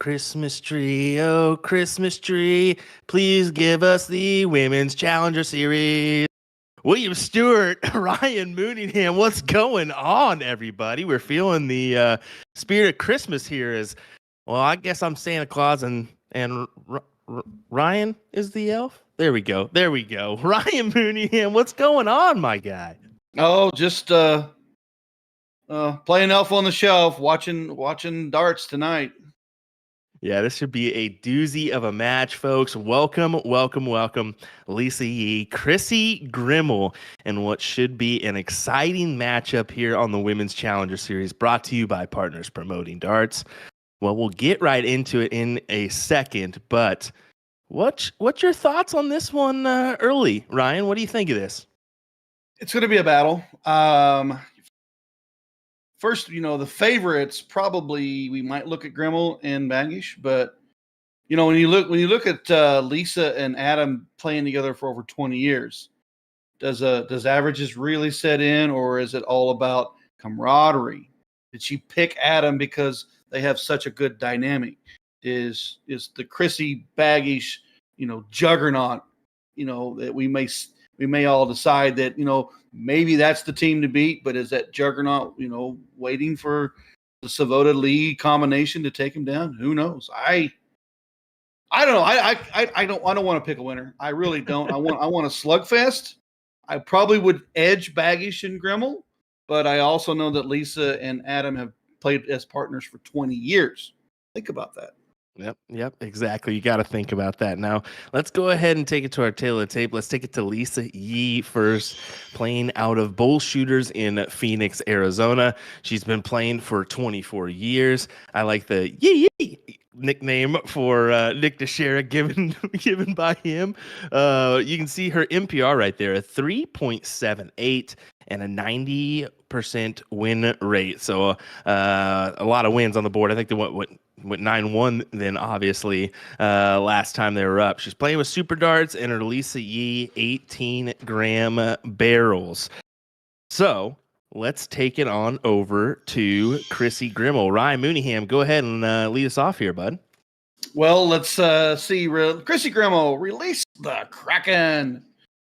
Christmas tree, oh, Christmas tree, please give us the Women's Challenger Series. William Stewart, Ryan Mooneyham, what's going on, everybody? We're feeling the spirit of Christmas here. Well, I guess I'm Santa Claus and Ryan is the elf. There we go. Ryan Mooneyham, what's going on, my guy? Oh, just playing Elf on the Shelf, watching darts tonight. Yeah, this should be a doozy of a match, folks. Welcome, Lisa Yee, Krissi Grimal, and what should be an exciting matchup here on the Women's Challenger Series, brought to you by Partners Promoting Darts. Well, we'll get right into it in a second, but what's your thoughts on this one early, Ryan? What do you think of this? It's going to be a battle. First, the favorites probably we might look at Grimal and Bagish, but when you look at Lisa and Adam playing together for over 20 years, does averages really set in, or is it all about camaraderie? Did she pick Adam because they have such a good dynamic? Is the Krissi Bagish juggernaut that we may all decide that maybe that's the team to beat, but is that juggernaut waiting for the Savota Lee combination to take him down? Who knows? I don't know. I don't want to pick a winner. I really don't. I want a slugfest. I probably would edge Bagish and Grimal, but I also know that Lisa and Adam have played as partners for 20 years. Think about that. Yep, exactly. You got to think about that. Now, let's go ahead and take it to our tail of the tape. Let's take it to Lisa Yee first, playing out of Bull Shooters in Phoenix, Arizona. She's been playing for 24 years. I like the Yee nickname for Nick Teixeira given by him. You can see her MPR right there, a 3.78 and a 90% win rate. So a lot of wins on the board. I think they went 9-1 then, obviously, last time they were up. She's playing with super darts and her Lisa Yee 18-gram barrels. So let's take it on over to Krissi Grimal. Ryan Mooneyham, go ahead and lead us off here, bud. Well, let's see. Krissi Grimal, release the Kraken.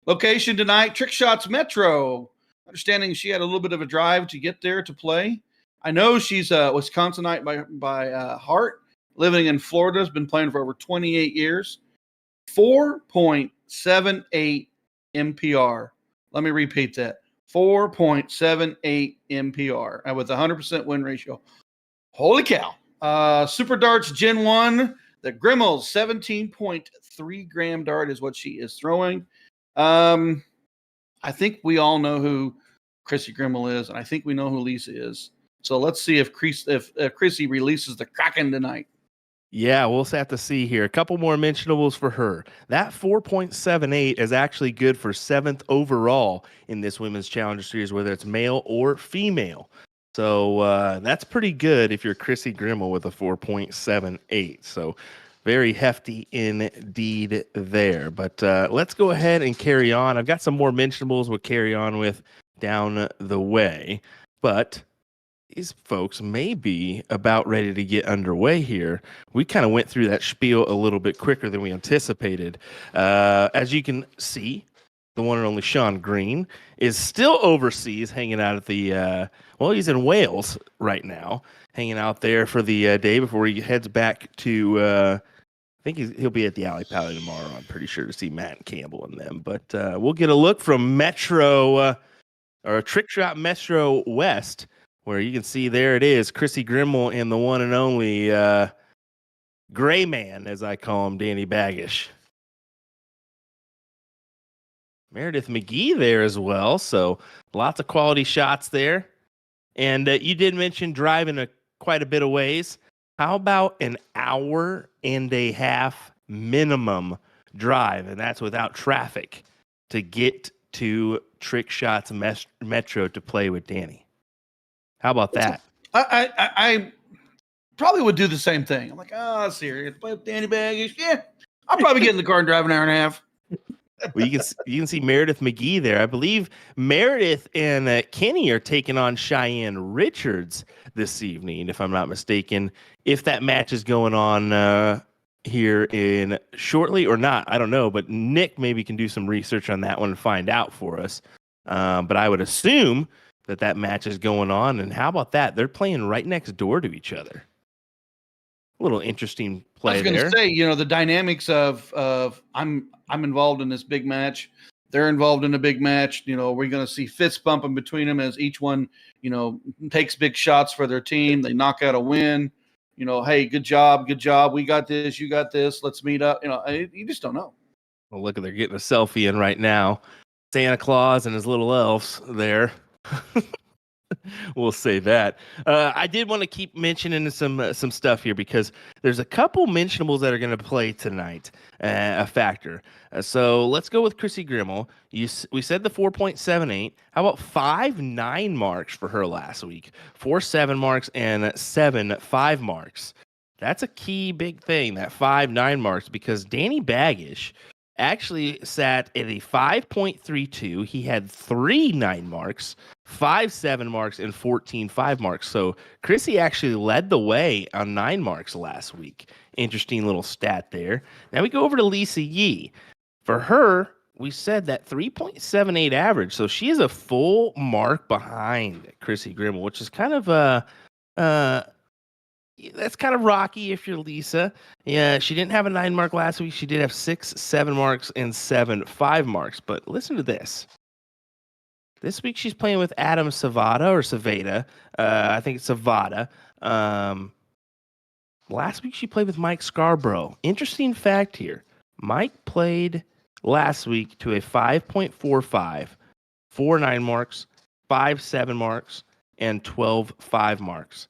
Location tonight, Trick Shots Metro. Understanding she had a little bit of a drive to get there to play. I know she's a Wisconsinite by heart, living in Florida, has been playing for over 28 years. 4.78 MPR. Let me repeat that. 4.78 MPR with 100% win ratio. Holy cow. Super Darts Gen 1, the Grimal's 17.3 gram dart is what she is throwing. I think we all know who Krissi Grimal is, and I think we know who Lisa is. So let's see if Krissi releases the Kraken tonight. Yeah, we'll have to see here. A couple more mentionables for her. That 4.78 is actually good for 7th overall in this Women's Challenger Series, whether it's male or female. So that's pretty good if you're Krissi Grimal with a 4.78. So very hefty indeed there. But let's go ahead and carry on. I've got some more mentionables we'll carry on with down the way. But these folks may be about ready to get underway here. We kind of went through that spiel a little bit quicker than we anticipated. As you can see, the one and only Sean Green is still overseas, hanging out at the, he's in Wales right now, hanging out there for the day before he heads back to, I think he'll be at the Alley Pally tomorrow, I'm pretty sure, to see Matt and Campbell and them. But we'll get a look from Metro, or Trick Shot Metro West, where you can see there it is, Krissi Grimal and the one and only Gray Man, as I call him, Danny Bagish. Meredith McGee there as well, so lots of quality shots there. And you did mention driving quite a bit of ways. How about an hour and a half minimum drive, and that's without traffic, to get to Trick Shots Metro to play with Danny? How about that? I probably would do the same thing. I'm like, serious, play with Danny Bagish. Yeah, I'll probably get in the car and drive an hour and a half. Well, you can see Meredith McGee there. I believe Meredith and Kenny are taking on Cheyenne Richards this evening, if I'm not mistaken. If that match is going on here in shortly or not, I don't know. But Nick maybe can do some research on that one and find out for us. But I would assume that match is going on. And how about that? They're playing right next door to each other. A little interesting play I was going there. to say, the dynamics of I'm involved in this big match. They're involved in a big match. We're going to see fists bumping between them as each one, takes big shots for their team. They knock out a win. Hey, good job. We got this. You got this. Let's meet up. You just don't know. Well, look, they're getting a selfie in right now. Santa Claus and his little elves there. We'll say that. I did want to keep mentioning some stuff here because there's a couple mentionables that are going to play tonight, a factor. So let's go with Krissi Grimal. We said the 4.78. How about 5.9 marks for her last week? 4.7 marks and 7.5 marks. That's a key big thing, that 5.9 marks, because Danny Baggish actually sat at a 5.32. He had 3.9 marks, 5.7 marks, and 14.5 marks. So Krissi actually led the way on 9 marks last week. Interesting little stat there. Now we go over to Lisa Yee. For her, we said that 3.78 average. So she is a full mark behind Krissi Grimal, which is kind of that's kind of rocky if you're Lisa. Yeah, she didn't have a 9 mark last week. She did have 6, 7 marks, and 7.5 marks. But listen to this. This week she's playing with Adam Savada or Savada. I think it's Savada. Last week she played with Mike Scarborough. Interesting fact here. Mike played last week to a 5.45, 4.9 marks, 5.7 marks, and 12.5 marks.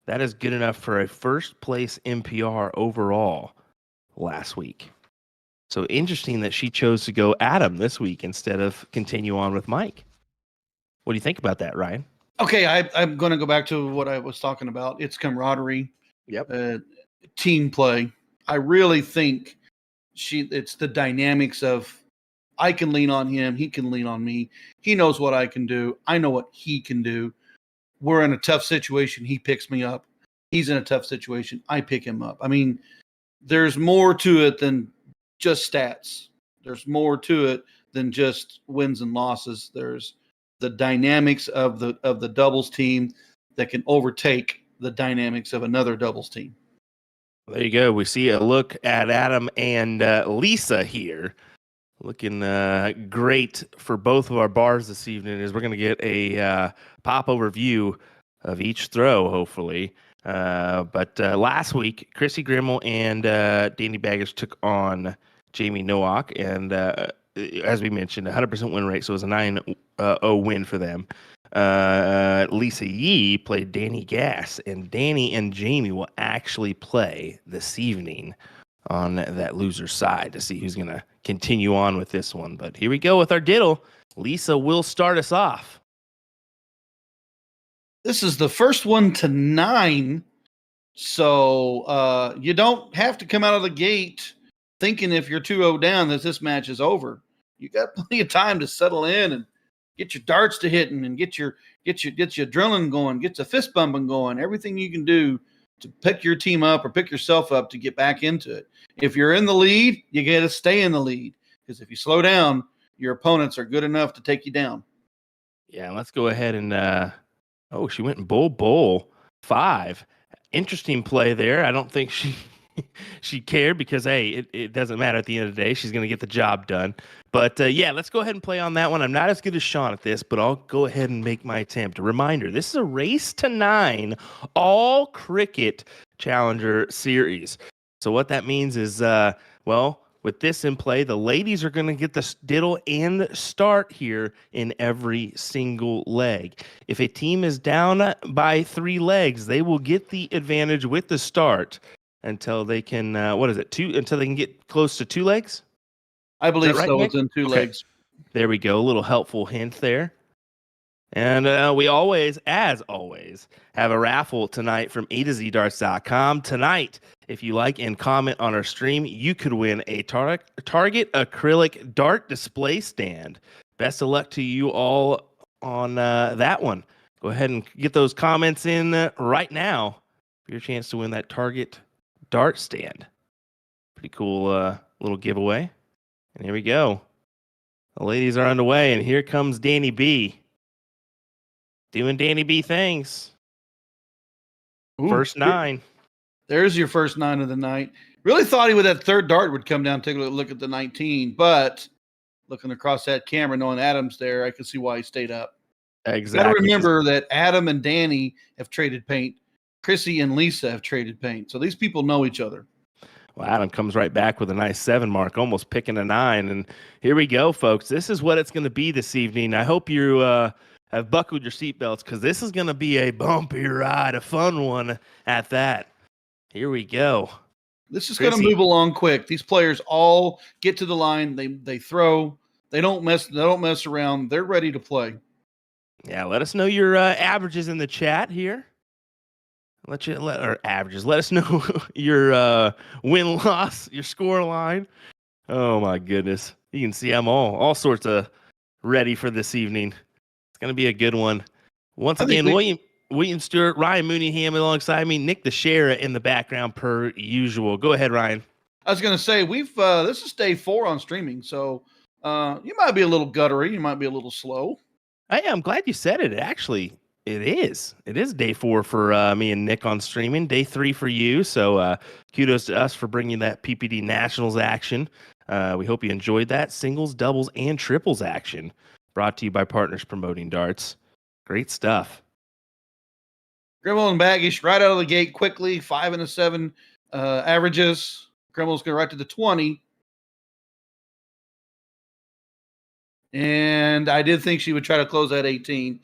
That is good enough for a first place NPR overall last week. So interesting that she chose to go Adam this week instead of continue on with Mike. What do you think about that, Ryan? Okay, I'm going to go back to what I was talking about. It's camaraderie, team play. I really think it's the dynamics of I can lean on him, he can lean on me. He knows what I can do. I know what he can do. We're in a tough situation. He picks me up. He's in a tough situation. I pick him up. I mean, there's more to it than just stats. There's more to it than just wins and losses. There's the dynamics of the doubles team that can overtake the dynamics of another doubles team. There you go. We see a look at Adam and Lisa here. Looking great for both of our bars this evening as we're going to get a pop-over view of each throw, hopefully. But last week, Krissi Grimal and Danny Baggish took on Jamie Nowak. And as we mentioned, 100% win rate, so it was a 9-0 win for them. Lisa Yee played Danny Gass, and Danny and Jamie will actually play this evening on that loser side to see who's going to continue on with this one. But here we go with our diddle. Lisa will start us off. This is the first one to 9. So you don't have to come out of the gate thinking if you're 2-0 down that this match is over. You got plenty of time to settle in and get your darts to hitting and get your adrenaline going, get the fist bumping going, everything you can do to pick your team up or pick yourself up to get back into it. If you're in the lead, you got to stay in the lead, because if you slow down, your opponents are good enough to take you down. Yeah, let's go ahead and she went in bull 5. Interesting play there. I don't think she cared because, hey, it doesn't matter at the end of the day. She's going to get the job done. But, let's go ahead and play on that one. I'm not as good as Sean at this, but I'll go ahead and make my attempt. A reminder, this is a race to 9 all cricket challenger series. So what that means is, with this in play, the ladies are going to get the diddle and the start here in every single leg. If a team is down by 3 legs, they will get the advantage with the start until they can, until they can get close to 2 legs? I believe right, so. Nick? It's in 2 legs. There we go. A little helpful hint there. And we always, as always, have a raffle tonight from A to Z darts.com. Tonight If you like and comment on our stream, you could win a Target acrylic dart display stand. Best of luck to you all on that one. Go ahead and get those comments in right now for your chance to win that Target dart stand. Pretty cool little giveaway. And here we go. The ladies are underway, and here comes Danny B. Doing Danny B things. Ooh, First 9. There's your first 9 of the night. Really thought he with that third dart would come down, take a look at the 19, but looking across that camera, knowing Adam's there, I can see why he stayed up. Exactly. Got to remember that Adam and Danny have traded paint. Krissi and Lisa have traded paint. So these people know each other. Well, Adam comes right back with a nice 7 mark, almost picking a 9. And here we go, folks. This is what it's going to be this evening. I hope you have buckled your seatbelts because this is going to be a bumpy ride, a fun one at that. Here we go. This is going to move along quick. These players all get to the line. They throw. They don't mess around. They're ready to play. Yeah, let us know your averages in the chat here. Let us know your win-loss, your score line. Oh my goodness. You can see I'm all sorts of ready for this evening. It's gonna be a good one. Once again, William Stewart, Ryan Mooneyham alongside me, Nick DeShera in the background per usual. Go ahead, Ryan. I was gonna say we've this is day 4 on streaming, so you might be a little guttery, you might be a little slow. I'm glad you said it. Actually, it is. It is day 4 for me and Nick on streaming. Day 3 for you. So kudos to us for bringing that PPD Nationals action. We hope you enjoyed that. Singles, doubles, and triples action. Brought to you by Partners Promoting Darts. Great stuff. Grimal and Baggish right out of the gate quickly. 5 and a 7 averages. Grimal's going right to the 20. And I did think she would try to close that 18.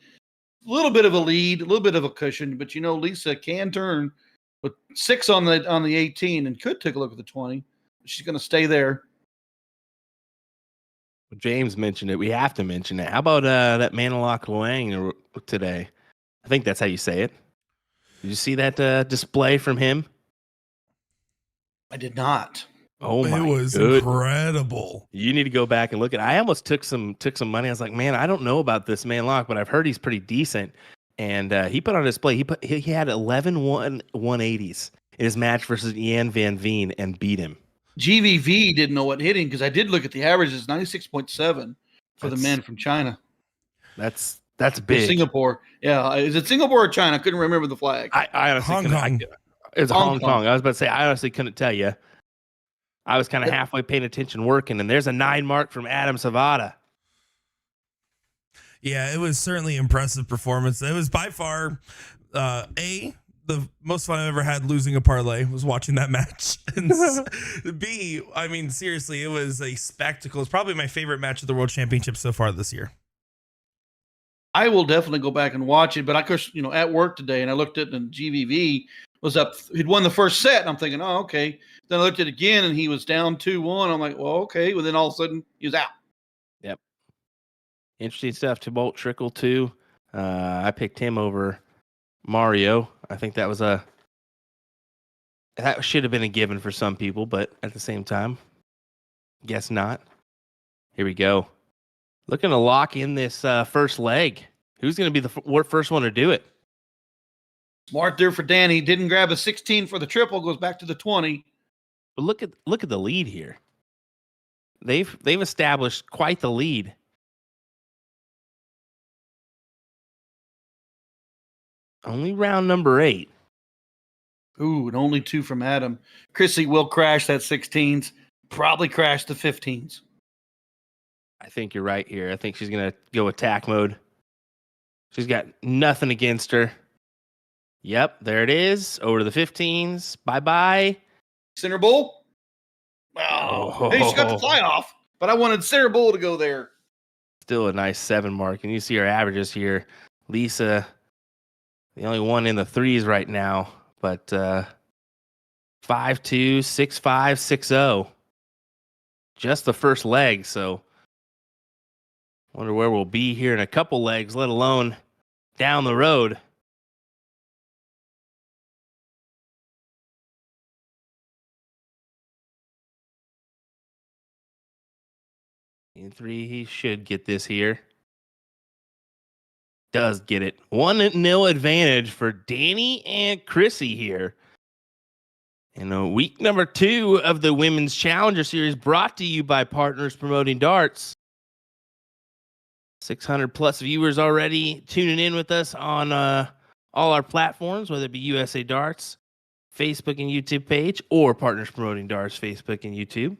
A little bit of a lead, a little bit of a cushion, but Lisa can turn with 6 on the 18 and could take a look at the 20. She's going to stay there. James mentioned it. We have to mention it. How about that Manilok Luang today? I think that's how you say it. Did you see that display from him? I did not. Oh my! It was incredible. You need to go back and look at it. I almost took some money. I was like, man, I don't know about this Manilok, but I've heard he's pretty decent. And he put on display. He had 11 180s in his match versus Ian Van Veen and beat him. GVV didn't know what hit him because I did look at the averages, 96.7 for the men from China. That's big. Singapore. Yeah. Is it Singapore or China? I couldn't remember the flag. I honestly Hong Kong. It's Hong Kong. I was about to say, I honestly couldn't tell you. I was kind of halfway paying attention working, and there's a 9 mark from Adam Savada. Yeah, it was certainly impressive performance. It was by far the most fun I've ever had losing a parlay was watching that match. And B, I mean, seriously, it was a spectacle. It's probably my favorite match of the World Championship so far this year. I will definitely go back and watch it, but I course, at work today, and I looked at it, and GVV was up. He'd won the first set, and I'm thinking, oh, okay. Then I looked at it again, and he was down 2-1. I'm like, well, okay. Well, then all of a sudden, he was out. Yep. Interesting stuff. Bolt Trickle, too. I picked him over Mario. I think that should have been a given for some people, but at the same time, guess not. Here we go. Looking to lock in this first leg. Who's going to be the first one to do it? Smart there for Danny. Didn't grab a 16 for the triple. Goes back to the 20. But look at the lead here. They've established quite the lead. Only round number 8. Ooh, and only 2 from Adam. Krissi will crash that 16s. Probably crash the 15s. I think you're right here. I think she's going to go attack mode. She's got nothing against her. Yep, there it is. Over to the 15s. Bye-bye. Center bowl. Oh, hey, she got the fly off, but I wanted center bowl to go there. Still a nice 7 mark. And you see our averages here. Lisa, the only one in the 3s right now, but 5-2, 6-5, 6-0. Just the first leg, so wonder where we'll be here in a couple legs, let alone down the road. In 3, he should get this here. Does get it. 1-0 advantage for Danny and Krissi here. And week number 2 of the Women's Challenger Series brought to you by Partners Promoting Darts. 600 plus viewers already tuning in with us on all our platforms, whether it be USA Darts, Facebook and YouTube page, or Partners Promoting Darts, Facebook and YouTube.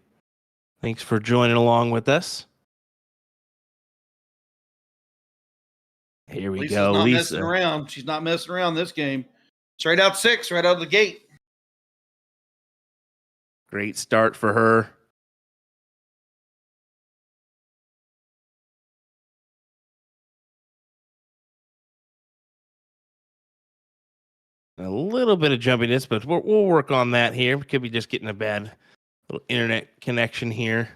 Thanks for joining along with us. Here we Lisa's go. not Lisa. messing around. She's not messing around this game. Straight out 6, right out of the gate. Great start for her. A little bit of jumpiness, but we'll work on that here. We could be just getting a bad little internet connection here.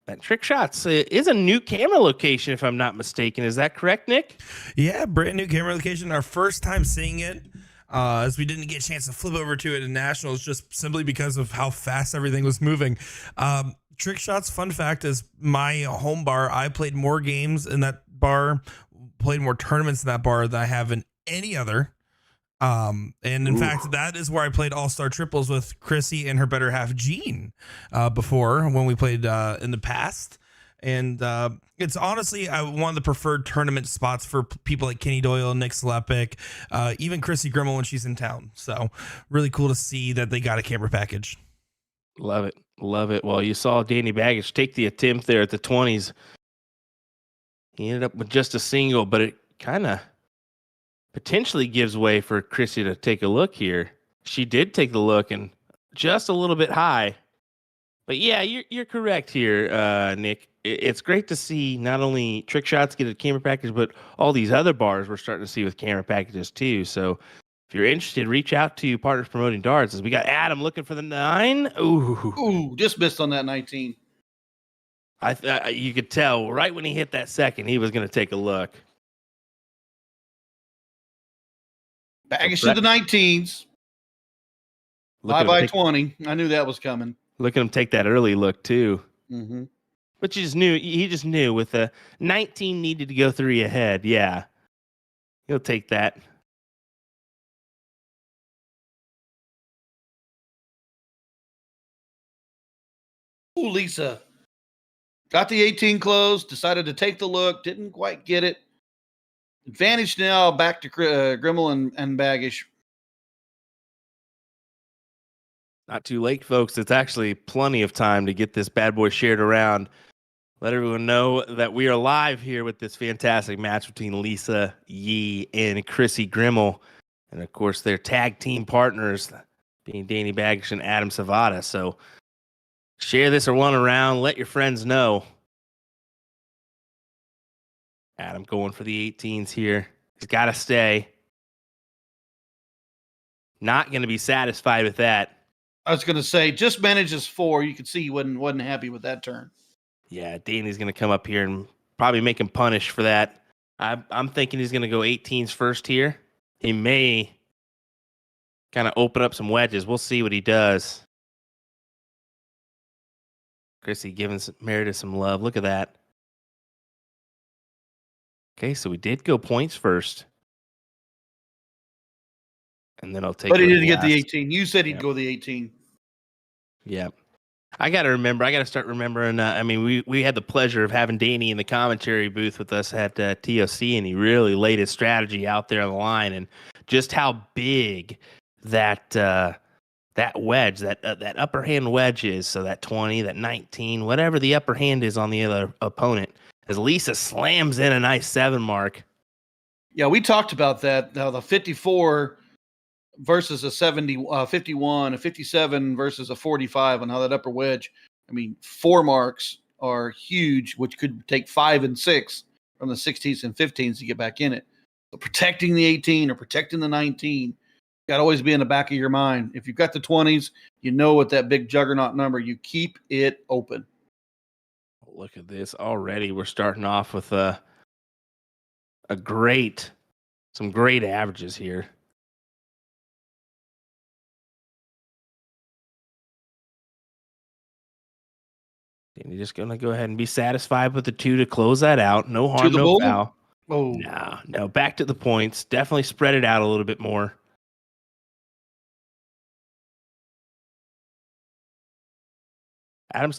That Trick Shots is a new camera location, if I'm not mistaken. Is that correct, Nick? Yeah, brand new camera location. Our first time seeing it, as we didn't get a chance to flip over to it in Nationals just simply because of how fast everything was moving. Trick Shots, fun fact, is my home bar. I played more games in that bar, played more tournaments in that bar than I have in any other. And in fact, that is where I played all-star triples with Krissi and her better half, Jean, before when we played in the past. And it's honestly one of the preferred tournament spots for people like Kenny Doyle, Nick Slepic, even Krissi Grimal when she's in town. So really cool to see that they got a camera package. Love it. Love it. Well, you saw Danny Baggage take the attempt there at the 20s. He ended up with just a single, but it kind of potentially gives way for Krissi to take a look here. She did take the look and just a little bit high. But yeah, you're correct here, Nick. It's great to see not only Trick Shots get a camera package, but all these other bars we're starting to see with camera packages too. So if you're interested, reach out to Partners Promoting Darts. As we got Adam looking for the 9. Ooh, just missed on that 19. You could tell right when he hit that second, he was going to take a look. Baggage to the 19s. Bye by 20. I knew that was coming. Look at him take that early look too. Mm-hmm. But he just knew with the 19 needed to go 3 ahead. Yeah. He'll take that. Ooh, Lisa. Got the 18 closed, decided to take the look, didn't quite get it. Advantage now back to Grimal and Baggage. Not too late, folks. It's actually plenty of time to get this bad boy shared around. Let everyone know that we are live here with this fantastic match between Lisa Yee and Krissi Grimal. And, of course, their tag team partners being Danny Baggage and Adam Savada. So share this or one around. Let your friends know. Adam going for the 18s here. He's got to stay. Not going to be satisfied with that. I was going to say, just manages 4. You could see he wasn't happy with that turn. Yeah, Danny's going to come up here and probably make him punish for that. I'm thinking he's going to go 18s first here. He may kind of open up some wedges. We'll see what he does. Krissi giving Meredith some love. Look at that. Okay, so we did go points first. And then I'll take. But he didn't get the 18. You said he'd go the 18. Yeah. I got to start remembering. We had the pleasure of having Danny in the commentary booth with us at TOC, and he really laid his strategy out there on the line, and just how big that wedge, that upper hand wedge is. So that 20, that 19, whatever the upper hand is on the other opponent, as Lisa slams in a nice 7 mark. Yeah, we talked about that. The 54 versus a 51, a 57 versus a 45 on how that upper wedge, 4 marks are huge, which could take 5 and 6 from the 16s and 15s to get back in it. So protecting the 18 or protecting the 19 got to always be in the back of your mind. If you've got the 20s, with that big juggernaut number, you keep it open. Look at this. Already we're starting off with some great averages here. Danny just going to go ahead and be satisfied with the 2 to close that out. No To harm, the no bull? foul. Oh, No. Back to the points. Definitely spread it out a little bit more. Lisa's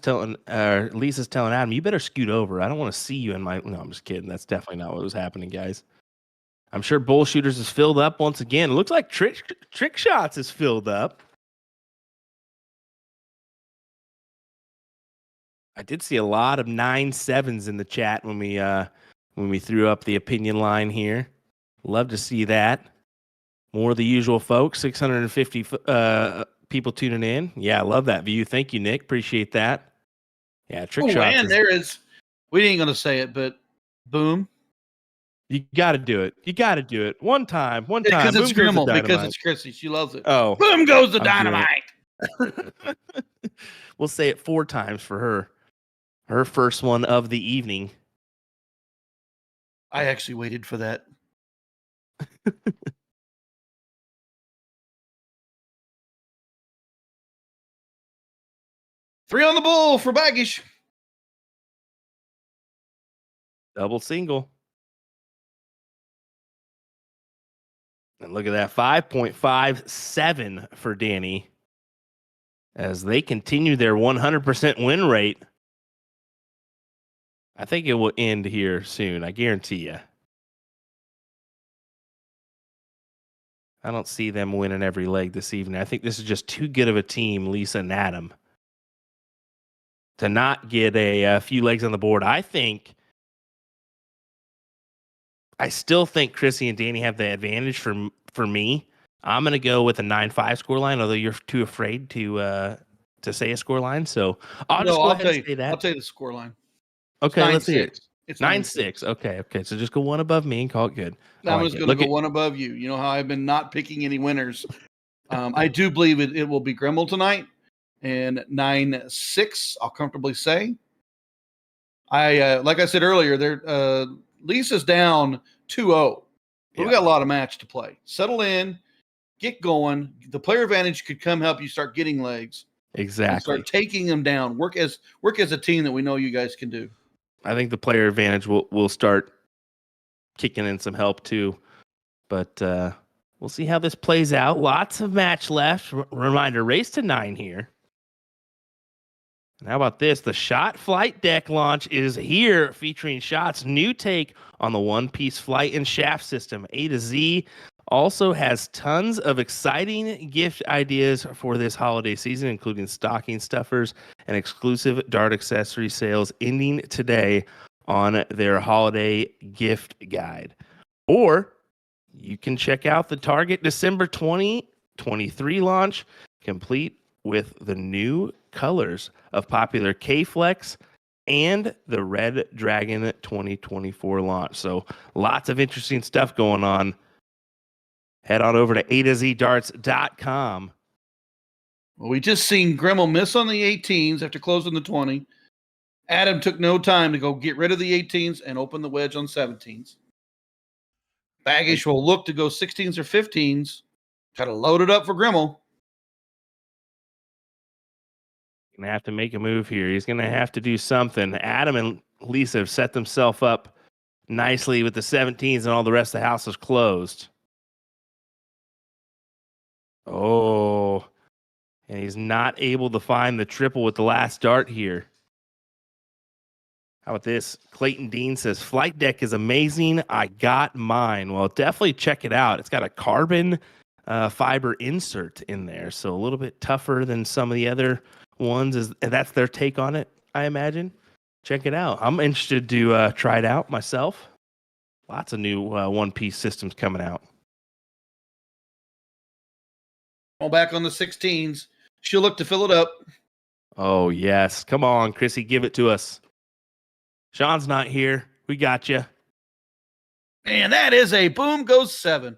telling Adam, you better scoot over. I don't want to see you in my. No, I'm just kidding. That's definitely not what was happening, guys. I'm sure Bull Shooters is filled up once again. It looks like Trick Shots is filled up. I did see a lot of 9-7s in the chat when we threw up the opinion line here. Love to see that. More of the usual folks, 650 people tuning in. Yeah, I love that view. Thank you, Nick. Appreciate that. Yeah, Trick Shots. And there is. We ain't gonna say it, but boom. You got to do it. You got to do it. One time. Because it's Boom goes the Grimal. Because dynamite. it's Krissi. She loves it. Oh, Boom goes the I'm doing dynamite. We'll say it 4 times for her. Her first one of the evening. I actually waited for that. Three on the bull for Baggish. Double single. And look at that, 5.57 for Danny. As they continue their 100% win rate. I think it will end here soon. I guarantee you. I don't see them winning every leg this evening. I think this is just too good of a team, Lisa and Adam, to not get a few legs on the board. I still think Krissi and Danny have the advantage for me. I'm going to go with a 9-5 scoreline, although you're too afraid to say a scoreline. So I'll just go ahead and say that. I'll tell you the scoreline. Okay, let's hear it. It's 9-6. Okay. So just go one above me and call it good. I'm just going to go one above you. You know how I've been not picking any winners. I do believe it will be Grimal tonight, and 9-6. I'll comfortably say. Like I said earlier, Lisa's down 2-0. But we got a lot of match to play. Settle in, get going. The player advantage could come help you start getting legs. Exactly. Start taking them down. Work as a team that we know you guys can do. I think the player advantage will start kicking in some help too. But we'll see how this plays out. Lots of match left. Reminder, race to 9 here. And how about this? The Shot Flight deck launch is here, featuring Shot's new take on the one-piece flight and shaft system. A to Z also has tons of exciting gift ideas for this holiday season, including stocking stuffers and exclusive dart accessory sales ending today on their holiday gift guide. Or you can check out the Target December 2023 launch, complete with the new colors of popular K-Flex and the Red Dragon 2024 launch. So lots of interesting stuff going on. Head on over to A2ZDarts.com. Well, we just seen Grimal miss on the 18s after closing the 20. Adam took no time to go get rid of the 18s and open the wedge on 17s. Baggish will look to go 16s or 15s. Try to load it up for Grimal. Gonna have to make a move here. He's gonna have to do something. Adam and Lisa have set themselves up nicely with the 17s, and all the rest of the house is closed. Oh, and he's not able to find the triple with the last dart here. How about this? Clayton Dean says, flight deck is amazing. I got mine. Well, definitely check it out. It's got a carbon fiber insert in there, so a little bit tougher than some of the other ones. And that's their take on it, I imagine. Check it out. I'm interested to try it out myself. Lots of new one-piece systems coming out. All back on the 16s. She'll look to fill it up. Oh, yes. Come on, Krissi, give it to us. Sean's not here. We got you. And that is a boom goes 7.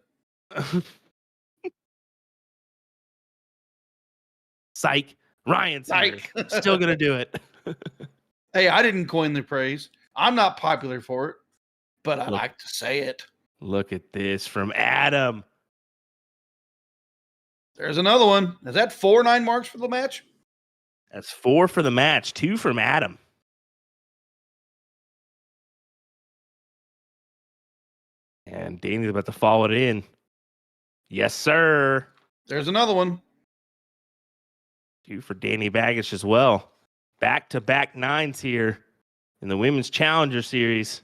Psych. Ryan's here. Still going to do it. Hey, I didn't coin the praise. I'm not popular for it, but I like to say it. Look at this from Adam. There's another one. Is that 4 9 marks for the match? That's 4 for the match, 2 from Adam. And Danny's about to follow it in. Yes, sir. There's another one. 2 for Danny Baggage as well. Back-to-back 9s here in the Women's Challenger Series.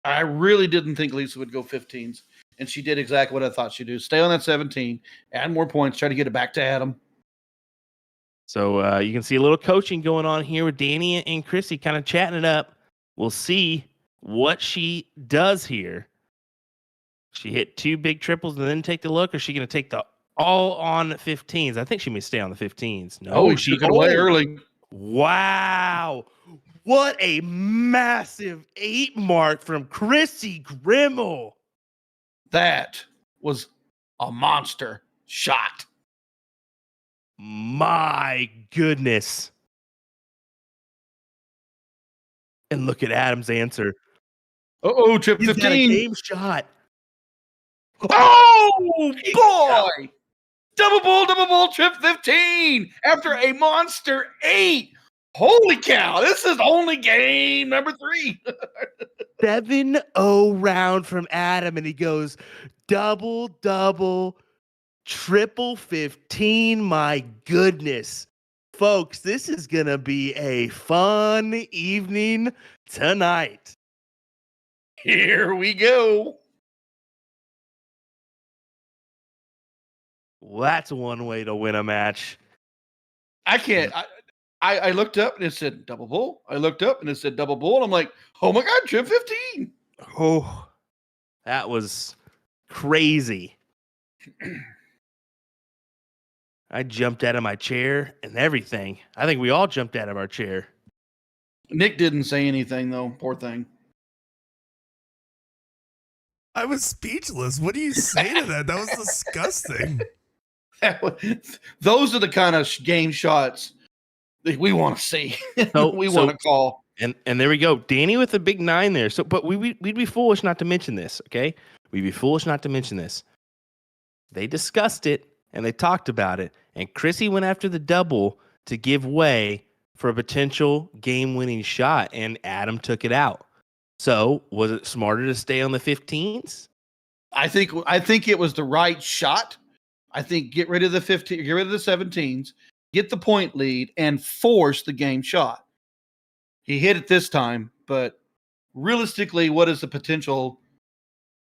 I really didn't think Lisa would go 15s, and she did exactly what I thought she'd do. Stay on that 17, add more points, try to get it back to Adam. So you can see a little coaching going on here with Danny and Krissi kind of chatting it up. We'll see what she does here. She hit 2 big triples and then take the look, or is she going to take the all on 15s? I think she may stay on the 15s. No, she took it away early. Wow. What a massive 8 mark from Krissi Grimal. That was a monster shot. My goodness. And look at Adam's answer. Trip He's 15. got a game shot. Oh, boy. Double ball, trip 15 after a monster 8. Holy cow. This is only game number 3. 7-0 round from Adam, and he goes double, triple 15. My goodness. Folks, this is going to be a fun evening tonight. Here we go. Well, that's one way to win a match. I can't. I looked up and it said double bull. I looked up and it said double bull. I'm like, oh my God, trip 15. Oh, that was crazy. I jumped out of my chair and everything. I think we all jumped out of our chair. Nick didn't say anything, though. Poor thing. I was speechless. What do you say to that? That was disgusting. Those are the kind of game shots that we want to see. We want to call. And there we go. Danny with a big 9 there. So, but we'd be foolish not to mention this, okay? We'd be foolish not to mention this. They discussed it and they talked about it. And Krissi went after the double to give way for a potential game-winning shot, and Adam took it out. So, was it smarter to stay on the 15s? I think it was the right shot. I think get rid of the 15, get rid of the 17s, get the point lead, and force the game shot. He hit it this time, but realistically, what is the potential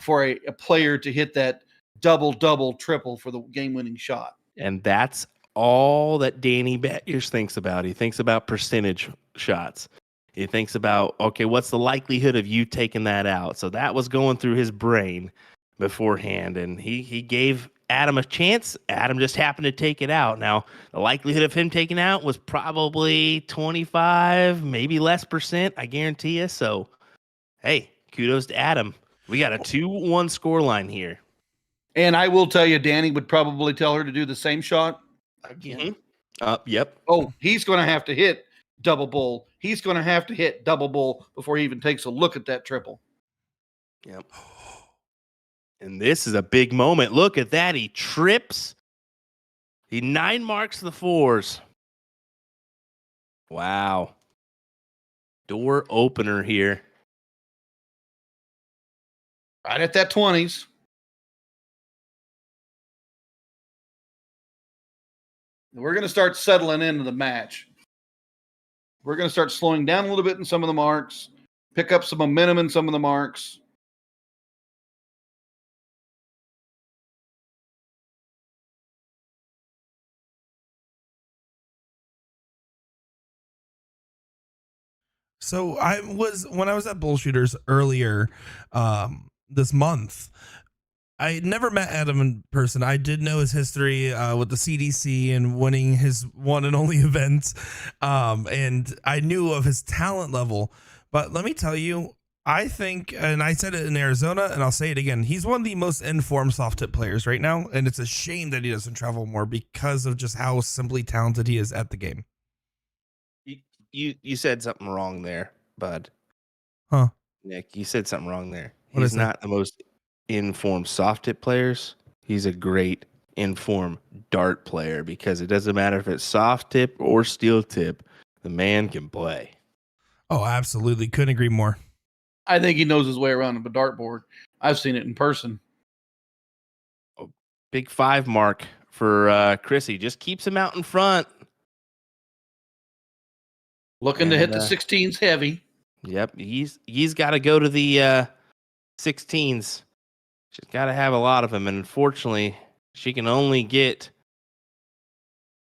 for a player to hit that double, triple for the game-winning shot? And that's all that Danny Batters thinks about. He thinks about percentage shots. He thinks about, okay, what's the likelihood of you taking that out? So that was going through his brain beforehand, and he gave Adam a chance. Adam just happened to take it out. Now, the likelihood of him taking out was probably 25, maybe less %, I guarantee you. So, hey, kudos to Adam. We got a 2-1 scoreline here. And I will tell you, Danny would probably tell her to do the same shot again. Yep. Oh, he's going to have to hit double bull. He's going to have to hit double bull before he even takes a look at that triple. Yep. And this is a big moment. Look at that. He trips. He 9 marks the 4s. Wow. Door opener here. Right at that 20s. We're going to start settling into the match. We're going to start slowing down a little bit in some of the marks, pick up some momentum in some of the marks. So when I was at Bullshooters earlier this month, I never met Adam in person. I did know his history with the CDC and winning his one and only event. And I knew of his talent level. But let me tell you, I think, and I said it in Arizona, and I'll say it again, he's one of the most informed soft tip players right now. And it's a shame that he doesn't travel more because of just how simply talented he is at the game. You said something wrong there, bud. Huh? Nick, you said something wrong there. What He's is that? not the most informed soft tip players. He's a great informed dart player, because it doesn't matter if it's soft tip or steel tip, the man can play. Oh, absolutely. Couldn't agree more. I think he knows his way around a dartboard. I've seen it in person. Big 5 mark for Krissi. Just keeps him out in front. Looking to hit the 16s heavy. Yep, he's got to go to the 16s. She's got to have a lot of them, and unfortunately, she can only get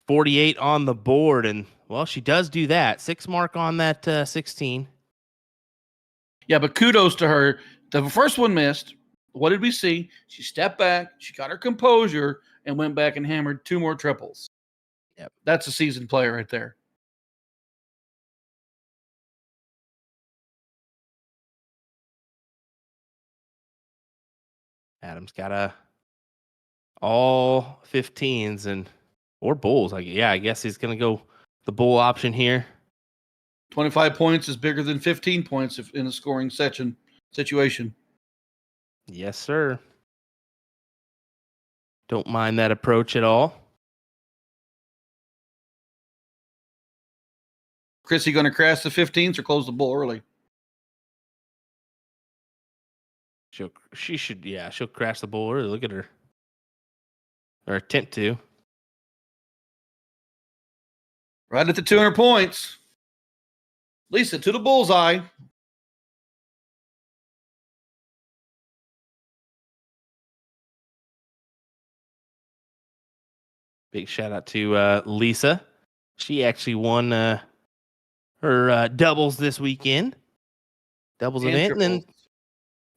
48 on the board, and well, she does do that. 6 mark on that 16. Yeah, but kudos to her. The first one missed. What did we see? She stepped back, she got her composure, and went back and hammered 2 more triples. Yep. That's a seasoned player right there. Adam's got all 15s and or bulls. I guess he's gonna go the bull option here. 25 points is bigger than 15 points if in a scoring situation. Yes, sir. Don't mind that approach at all. Krissi going to crash the 15s or close the bull early? She'll crash the bull early. Look at her. Or attempt to. Right at the 200 points. Lisa to the bullseye. Big shout out to Lisa. She actually won her doubles this weekend. Doubles And event,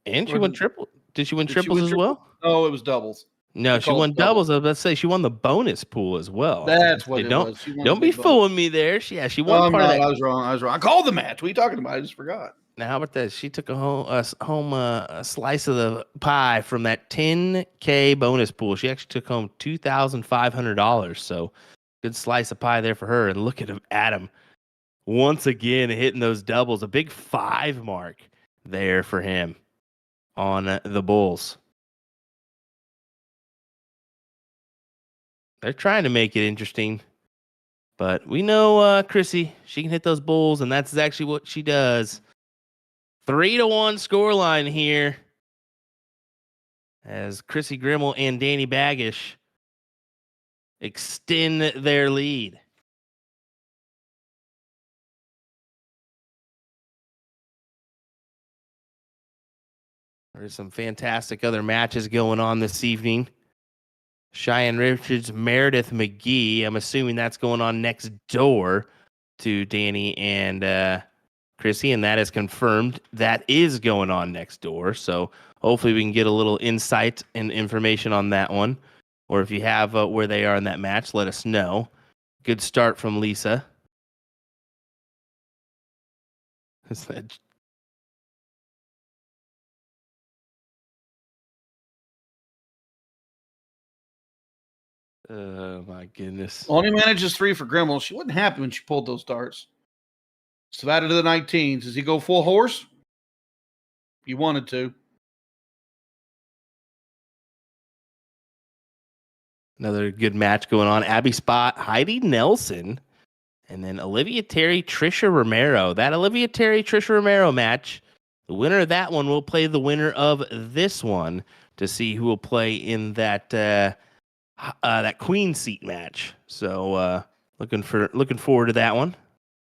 and she won triple. Did she win triples as well? No, it was doubles. No, she won doubles. I was about to say she won the bonus pool as well. That's what it was. Don't be fooling me there. She won part of that. I was wrong. I called the match. What are you talking about? I just forgot. Now, how about that? She took a slice of the pie from that 10K bonus pool. She actually took home $2,500. So good slice of pie there for her. And look at Adam once again hitting those doubles. A big 5 mark there for him on the Bulls. They're trying to make it interesting. But we know Krissi, she can hit those bulls, and that's actually what she does. 3-1 scoreline here as Krissi Grimal and Danny Baggish extend their lead. There's some fantastic other matches going on this evening. Cheyenne Richards, Meredith McGee. I'm assuming that's going on next door to Danny and Krissi, and that is confirmed. That is going on next door. So hopefully we can get a little insight and information on that one. Or if you have where they are in that match, let us know. Good start from Lisa. Oh, my goodness. Only manages 3 for Grimal. She wasn't happy when she pulled those darts. So added to the 19s. Does he go full horse? He wanted to. Another good match going on. Abby Spot, Heidi Nelson, and then Olivia Terry, Trisha Romero. That Olivia Terry, Trisha Romero match, the winner of that one will play the winner of this one to see who will play in that that queen seat match. So looking forward to that one.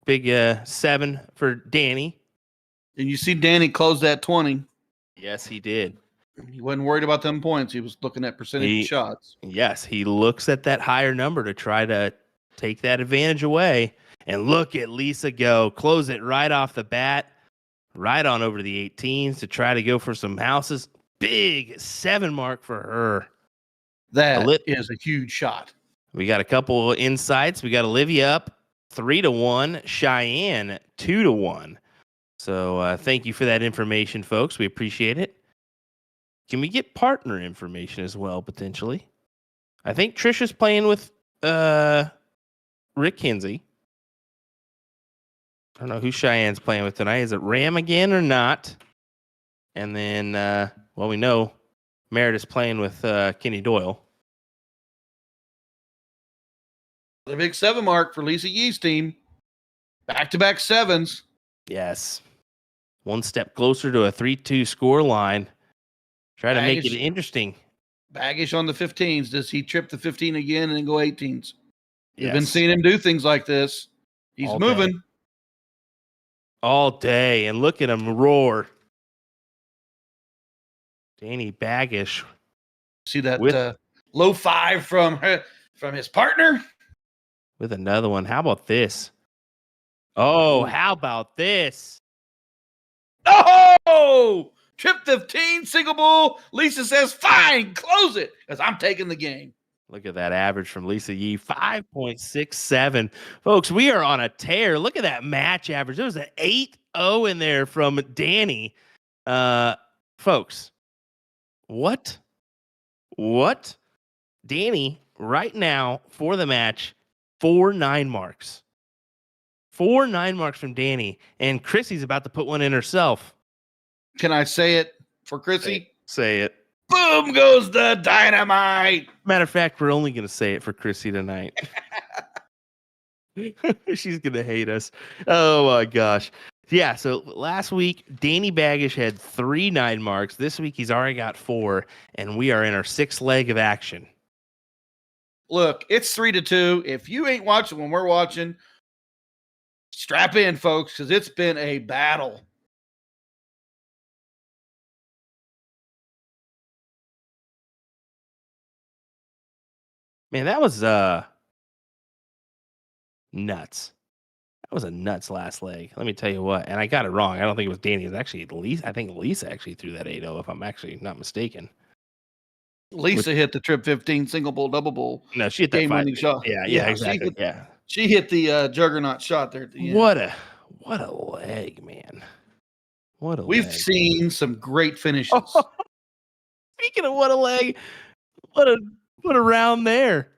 Big 7 for Danny. And you see Danny close that 20. Yes, he did. He wasn't worried about them points. He was looking at percentage shots. Yes, he looks at that higher number to try to take that advantage away. And look at Lisa go. Close it right off the bat. Right on over to the 18s to try to go for some houses. Big 7 mark for her. That is a huge shot. We got a couple insights. We got Olivia up 3-1, Cheyenne 2-1. So thank you for that information, folks. We appreciate it. Can we get partner information as well, potentially? I think Trisha's playing with Rick Kinsey. I don't know who Cheyenne's playing with tonight. Is it Ram again or not? And then, well, we know Meredith's playing with Kenny Doyle. The big 7 mark for Lisa Yee's team. Back-to-back 7s. Yes. One step closer to a 3-2 score line. Try to make it interesting. Baggish on the 15s. Does he trip the 15 again and then go 18s? We've been Yes. seeing him do things like this. He's moving. All day. And look at him roar. Danny Baggish. See that low 5 from his partner? With another one. How about this? Oh, how about this? Oh! Trip 15, single bull. Lisa says, fine, close it, because I'm taking the game. Look at that average from Lisa Yee, 5.67. Folks, we are on a tear. Look at that match average. There was an 8-0 in there from Danny. Folks, what? Danny, right now, for the match, 4 9 marks. 4 9 marks from Danny. And Krissi's about to put one in herself. Can I say it for Krissi? Say it. Boom goes the dynamite. Matter of fact, we're only going to say it for Krissi tonight. She's going to hate us. Oh, my gosh. Yeah, so last week, Danny Baggish had 3 9 marks. This week, he's already got 4, and we are in our 6th leg of action. Look, it's 3-2. If you ain't watching when we're watching, strap in, folks, because it's been a battle. Man, that was nuts. That was a nuts last leg. Let me tell you what. And I got it wrong. I don't think it was Danny. It was actually Lisa. I think Lisa actually threw that 8-0, if I'm actually not mistaken. Lisa hit the trip 15, single bull, double bull. No, she hit that game-winning shot. Yeah, exactly. She hit the juggernaut shot there at the end. What a leg, man. We've seen some great finishes. Speaking of what a leg, what a round there.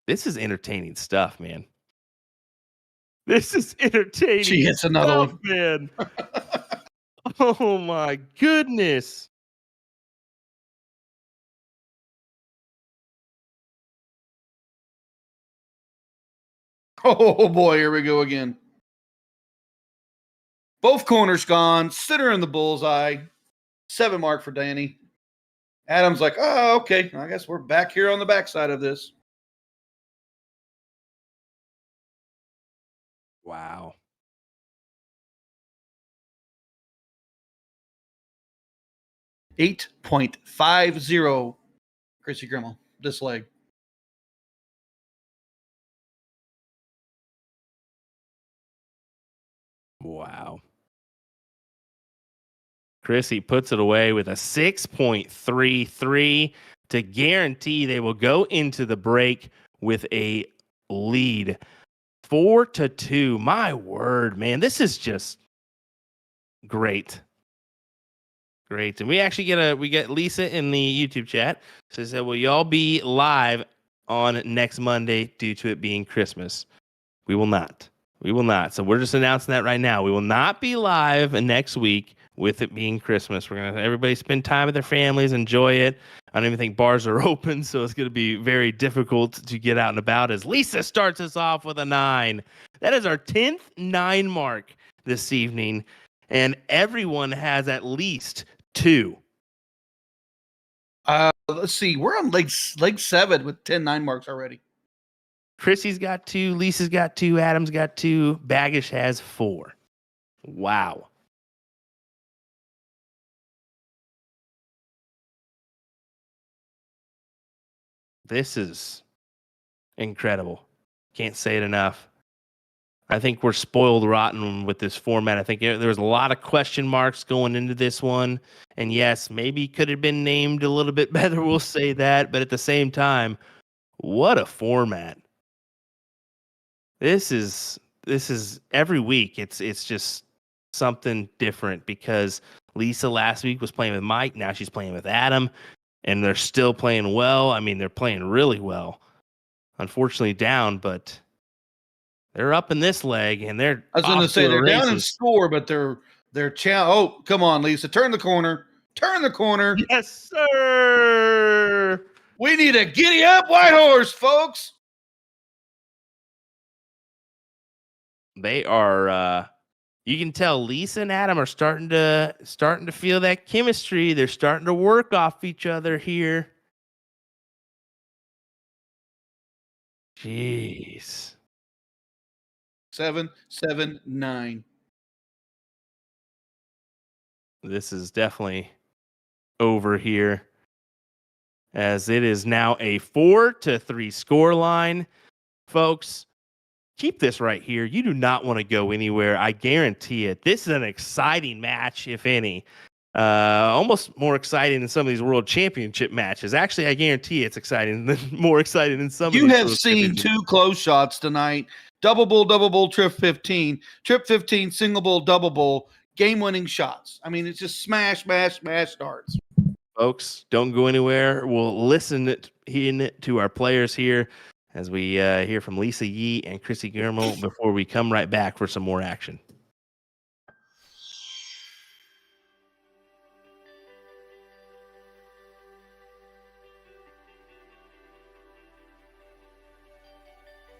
This is entertaining stuff, man. This is entertaining. She hits another one, man. Oh my goodness. Oh boy, here we go again. Both corners gone. Sitter in the bullseye. 7 mark for Danny. Adam's like, oh, okay. I guess we're back here on the backside of this. Wow. $8.50 Krissi Grimal this leg. Wow. Krissi puts it away with a 6.33 to guarantee they will go into the break with a lead. 4-2. My word, man. This is just great. Great. And we actually get Lisa in the YouTube chat. She said, will y'all be live on next Monday due to it being Christmas? We will not. We will not. So we're just announcing that right now. We will not be live next week with it being Christmas. We're going to everybody spend time with their families, enjoy it. I don't even think bars are open, so it's going to be very difficult to get out and about as Lisa starts us off with a 9. That is our 10th 9 mark this evening, and everyone has at least 2. Let's see. We're on leg 7 with 10 9 marks already. Krissi's got 2, Lisa's got 2, Adam's got 2, Baggish has 4. Wow. This is incredible. Can't say it enough. I think we're spoiled rotten with this format. I think there was a lot of question marks going into this one. And yes, maybe could have been named a little bit better. We'll say that. But at the same time, what a format. This is every week. It's just something different because Lisa last week was playing with Mike. Now she's playing with Adam. And they're still playing well. I mean, they're playing really well. Unfortunately down, but they're up in this leg, and they're. I was going to say they're down in score, but they're oh, come on, Lisa, turn the corner, Yes, sir. We need a giddy up white horse, folks. They are you can tell Lisa and Adam are starting to feel that chemistry. They're starting to work off each other here. Jeez. 7, 7, 9. This is definitely over here, as it is now a 4-3 score line. Folks, keep this right here. You do not want to go anywhere. I guarantee it. This is an exciting match, if any. Almost more exciting than some of these world championship matches. Actually, I guarantee it's exciting, more exciting than some. You of these have world seen championship- 2 close shots tonight. Double bull, trip 15, trip 15, single bull, double bull, game-winning shots. I mean, it's just smash, smash, smash starts. Folks, don't go anywhere. We'll listen to our players here as we hear from Lisa Yee and Krissi Grimal before we come right back for some more action.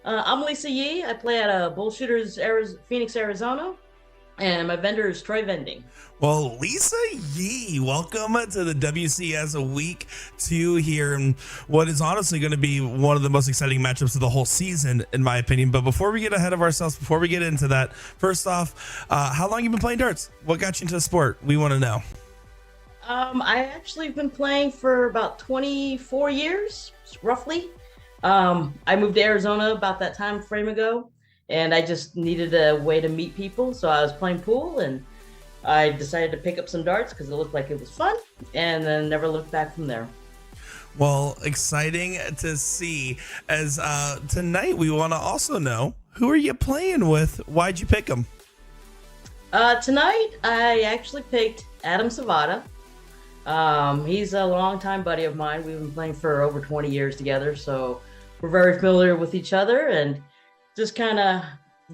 I'm Lisa Yee. I play at Bullshooters, Phoenix, Arizona, and my vendor is Troy Vending. Well, Lisa Yee, welcome to the WCS Week 2 here, and what is honestly going to be one of the most exciting matchups of the whole season, in my opinion. But before we get ahead of ourselves, before we get into that, first off, how long have you been playing darts? What got you into the sport? We want to know. I actually been playing for about 24 years, roughly. I moved to Arizona about that time frame ago, and I just needed a way to meet people. So I was playing pool, and I decided to pick up some darts because it looked like it was fun, and then never looked back from there. Well, exciting to see. As tonight, we want to also know, who are you playing with? Why'd you pick them? Tonight, I actually picked Adam Savada. He's a longtime buddy of mine. We've been playing for over 20 years together, so we're very familiar with each other, and just kind of,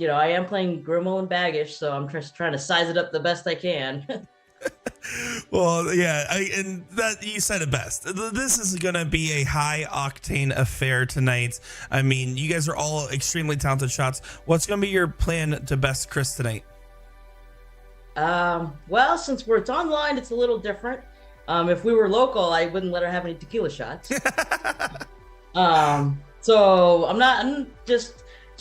I am playing Grimal and Baggish, so I'm just trying to size it up the best I can. Well, yeah, and that you said it best. This is going to be a high octane affair tonight. I mean, you guys are all extremely talented shots. What's going to be your plan to best Chris tonight? Well, since it's online, it's a little different. If we were local, I wouldn't let her have any tequila shots. So I'm just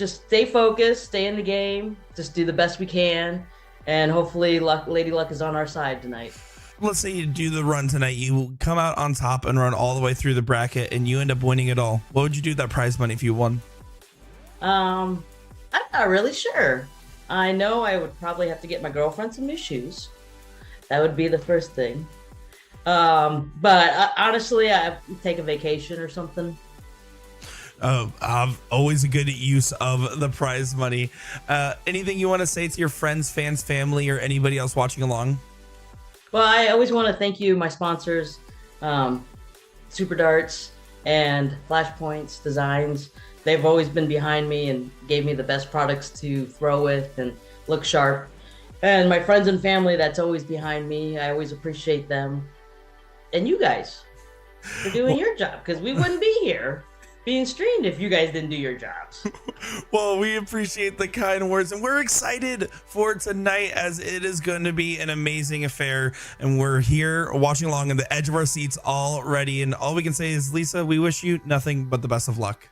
stay focused, stay in the game, just do the best we can, and hopefully Lady Luck is on our side tonight. Let's say you do the run tonight, you come out on top and run all the way through the bracket, and you end up winning it all. What would you do with that prize money if you won? I'm not really sure. I know I would probably have to get my girlfriend some new shoes. That would be the first thing. But honestly, I'd take a vacation or something. I've always a good use of the prize money. Anything you want to say to your friends, fans, family, or anybody else watching along? Well, I always want to thank you, my sponsors, Super Darts and Flashpoints Designs. They've always been behind me and gave me the best products to throw with and look sharp. And my friends and family that's always behind me, I always appreciate them. And you guys for doing your job, because we wouldn't be here being streamed if you guys didn't do your jobs. Well, we appreciate the kind words, and we're excited for tonight, as it is going to be an amazing affair, and we're here watching along on the edge of our seats already, and all we can say is, Lisa, we wish you nothing but the best of luck.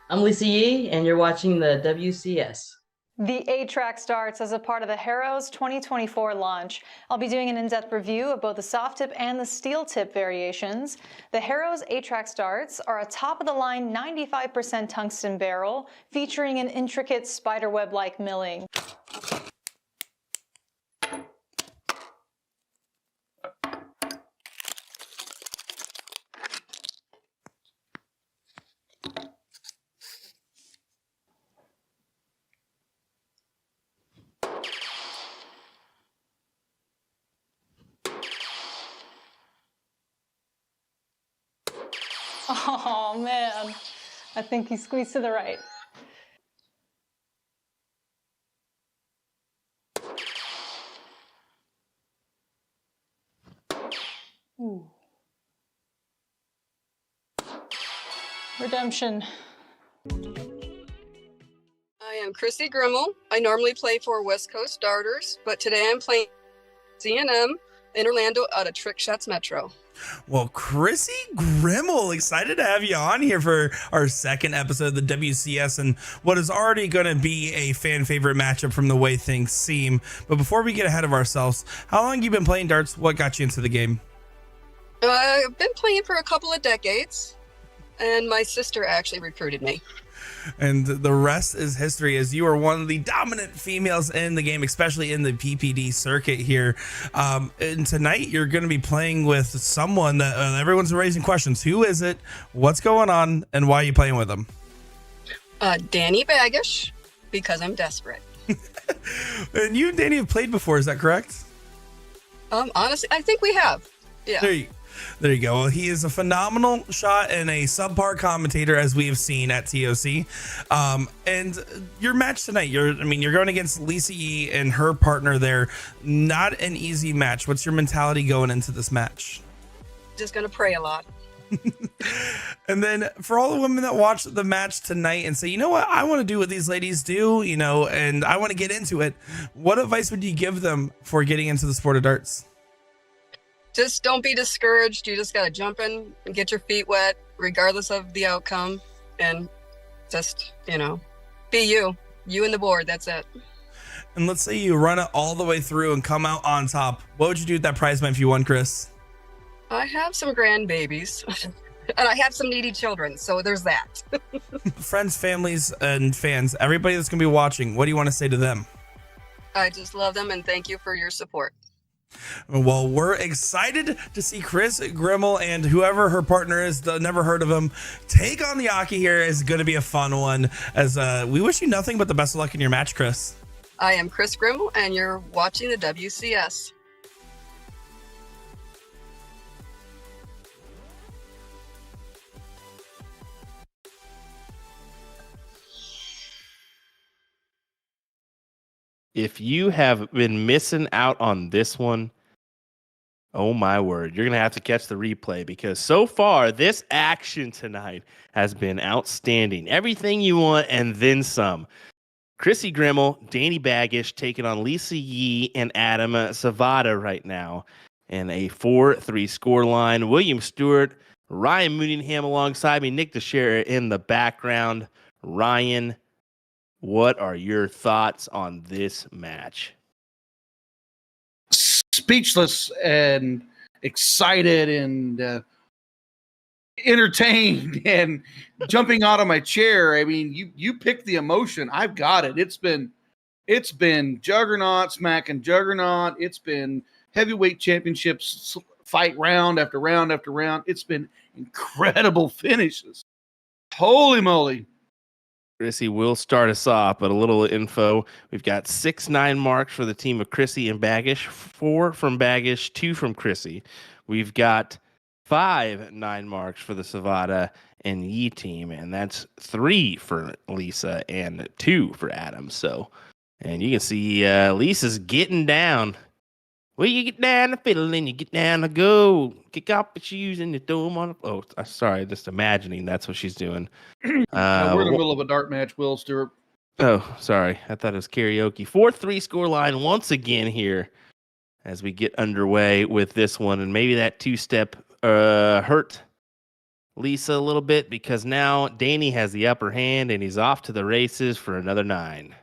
I'm Lisa Yee, and you're watching the WCS. The 8-track starts as a part of the Harrow's 2024 launch. I'll be doing an in-depth review of both the soft tip and the steel tip variations. The Harrow's 8-track starts are a top-of-the-line 95% tungsten barrel featuring an intricate spiderweb-like milling. Oh man, I think he squeezed to the right. Ooh. Redemption. I am Krissi Grimal. I normally play for West Coast Darters, but today I'm playing C&M in Orlando out of Trick Shots Metro. Well, Krissi Grimal, excited to have you on here for our second episode of the WCS and what is already going to be a fan favorite matchup from the way things seem. But before we get ahead of ourselves, how long have you been playing darts? What got you into the game? I've been playing for a couple of decades, and my sister actually recruited me. And the rest is history, as you are one of the dominant females in the game, especially in the PPD circuit here. And tonight you're going to be playing with someone that everyone's raising questions. Who is it? What's going on? And why are you playing with them? Danny Baggish, because I'm desperate. And you and Danny have played before, is that correct? Honestly, I think we have. Yeah. There you go. Well, he is a phenomenal shot and a subpar commentator, as we have seen at TOC. And your match tonight, you're going against Lisa Yee and her partner there. Not an easy match. What's your mentality going into this match? Just going to pray a lot. And then for all the women that watch the match tonight and say, you know what, I want to do what these ladies do, and I want to get into it. What advice would you give them for getting into the sport of darts? Just don't be discouraged. You just got to jump in and get your feet wet, regardless of the outcome. And just, be you and the board. That's it. And let's say you run it all the way through and come out on top. What would you do with that prize money if you won, Chris? I have some grandbabies and I have some needy children. So there's that. Friends, families, and fans, everybody that's going to be watching, what do you want to say to them? I just love them and thank you for your support. Well, we're excited to see Krissi Grimal and whoever her partner is, never heard of him, take on the Aki here. Is going to be a fun one, as we wish you nothing but the best of luck in your match, Chris. I am Krissi Grimal and you're watching the WCS. If you have been missing out on this one, oh my word, you're going to have to catch the replay, because so far this action tonight has been outstanding. Everything you want and then some. Krissi Grimal, Danny Baggish taking on Lisa Yee and Adam Savada right now in a 4-3 score line. William Stewart, Ryan Mooneyham alongside me, Nick DeShera in the background. Ryan, what are your thoughts on this match? Speechless and excited and entertained and jumping out of my chair. I mean, you picked the emotion. I've got it. It's been juggernaut smacking juggernaut. It's been heavyweight championships fight round after round after round. It's been incredible finishes. Holy moly. Krissi will start us off, but a little info. We've got 6-9 marks for the team of Krissi and Baggish, 4 from Baggish, 2 from Krissi. We've got 5-9 marks for the Savada and Yee team, and that's 3 for Lisa and 2 for Adam. So, and you can see Lisa's getting down. Well, you get down the fiddle and you get down to go. Kick off the shoes and you throw them on. Oh, sorry, just imagining that's what she's doing. We're in the middle of a dart match, Will Stewart. Oh, sorry. I thought it was karaoke. 4-3 score line once again here as we get underway with this one. And maybe that two-step hurt Lisa a little bit, because now Danny has the upper hand and he's off to the races for another 9.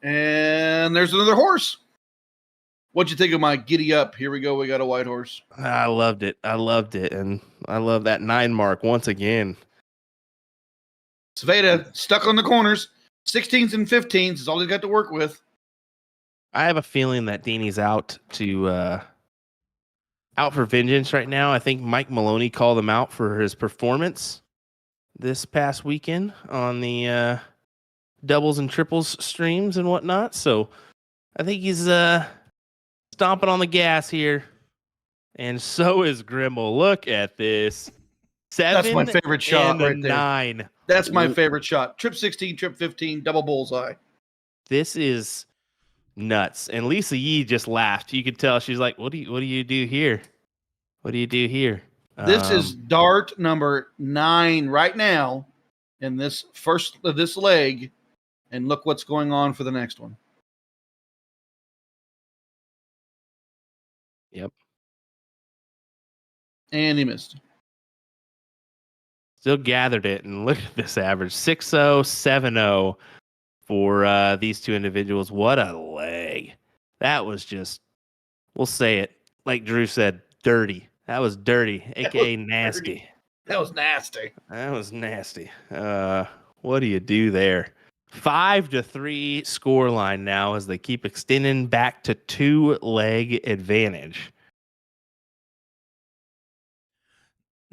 And there's another horse. What'd you think of my giddy up? Here we go. We got a white horse. I loved it. And I love that 9 mark once again. Savada stuck on the corners. 16s and 15s is all he's got to work with. I have a feeling that Danny's out for vengeance right now. I think Mike Maloney called him out for his performance this past weekend on the doubles and triples streams and whatnot. So I think he's stomping on the gas here. And so is Grimal. Look at this. 7 That's my favorite shot right there. 9. That's my favorite shot. Trip 16, trip 15, double bullseye. This is nuts. And Lisa Yee just laughed. You could tell she's like, what do you do here? What do you do here? This is dart number 9 right now in this leg. And look what's going on for the next one. Yep. And he missed. Still gathered it, and look at this average 6-0, 7-0 for these two individuals. What a leg. That was just, we'll say it, like Drew said, dirty. That was dirty, aka nasty. Dirty. That was nasty. That was nasty. What do you do there? 5-3 scoreline now as they keep extending back to 2-leg advantage.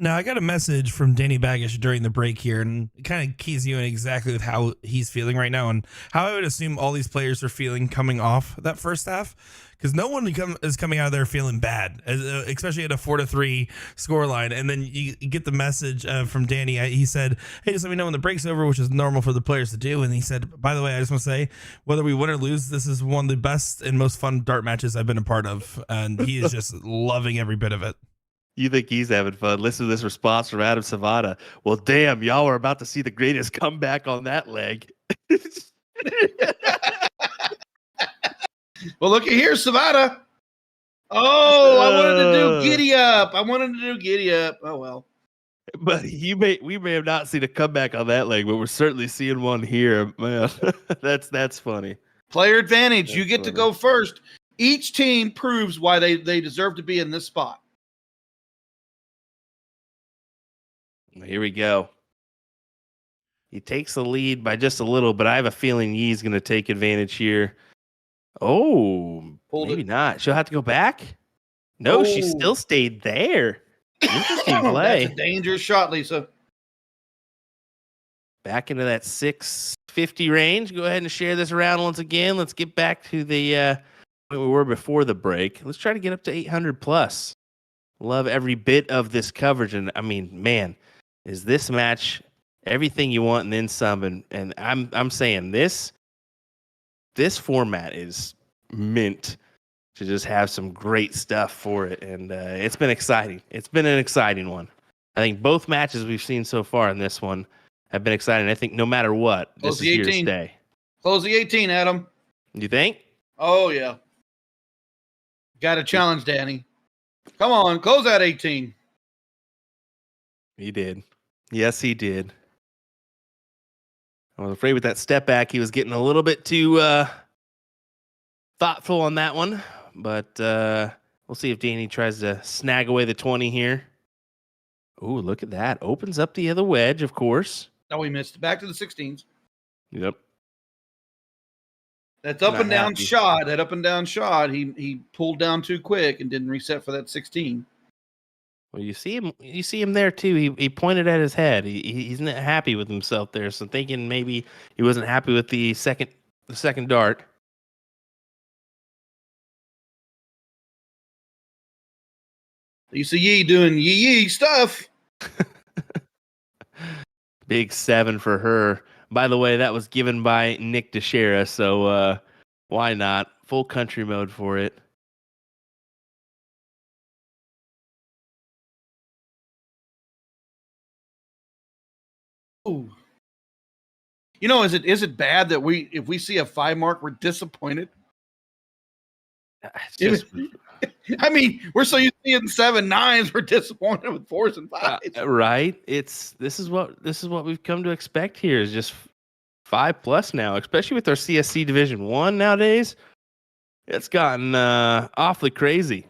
Now, I got a message from Danny Baggish during the break here, and it kind of keys you in exactly with how he's feeling right now and how I would assume all these players are feeling coming off that first half, because no one is coming out of there feeling bad, especially at a 4-3 scoreline. And then you get the message from Danny. He said, hey, just let me know when the break's over, which is normal for the players to do. And he said, by the way, I just want to say, whether we win or lose, this is one of the best and most fun dart matches I've been a part of. And he is just loving every bit of it. You think he's having fun? Listen to this response from Adam Savada. Well, damn, y'all are about to see the greatest comeback on that leg. Well, look at here, Savada. Oh, I wanted to do giddy up. Oh, well. But we may have not seen a comeback on that leg, but we're certainly seeing one here. Man, that's funny. Player advantage. That's you get to funny. go first. Each team proves why they deserve to be in this spot. Here we go. He takes the lead by just a little, but I have a feeling Yee's going to take advantage here. Oh, Hold maybe it. not. She'll have to go back. No, she Oh. still stayed there. Interesting play. That's a dangerous shot, Lisa. Back into that 650 range. Go ahead and share this around once again. Let's get back to the point we were before the break. Let's try to get up to 800 plus. Love every bit of this coverage. And I mean, man, is this match everything you want and then some? And I'm saying this format is meant to just have some great stuff for it. And it's been exciting. It's been an exciting one. I think both matches we've seen so far in this one have been exciting. I think no matter what, Close this the is here to 18. stay. Close the 18, Adam. You think? Oh, yeah. Got to challenge Danny. Come on, close that 18. He did. Yes, he did. I was afraid with that step back, he was getting a little bit too thoughtful on that one. But we'll see if Danny tries to snag away the 20 here. Ooh, look at that. Opens up the other wedge, of course. No, we missed. Back to the 16s. Yep. That's up Not and down happy. shot. That up and down shot. He pulled down too quick and didn't reset for that 16. Well, you see him there too. He pointed at his head. He's not happy with himself there. So thinking maybe he wasn't happy with the second dart. You see Yee doing yee stuff. Big 7 for her. By the way, that was given by Nick Teixeira, so why not? Full country mode for it. Ooh. You know, is it bad that if we see a 5 mark, we're disappointed? It's just, I mean, we're so used to seeing 7 9s, we're disappointed with 4s and 5s. right. This is what we've come to expect here is just 5+ now, especially with our CSC Division 1 nowadays. It's gotten awfully crazy.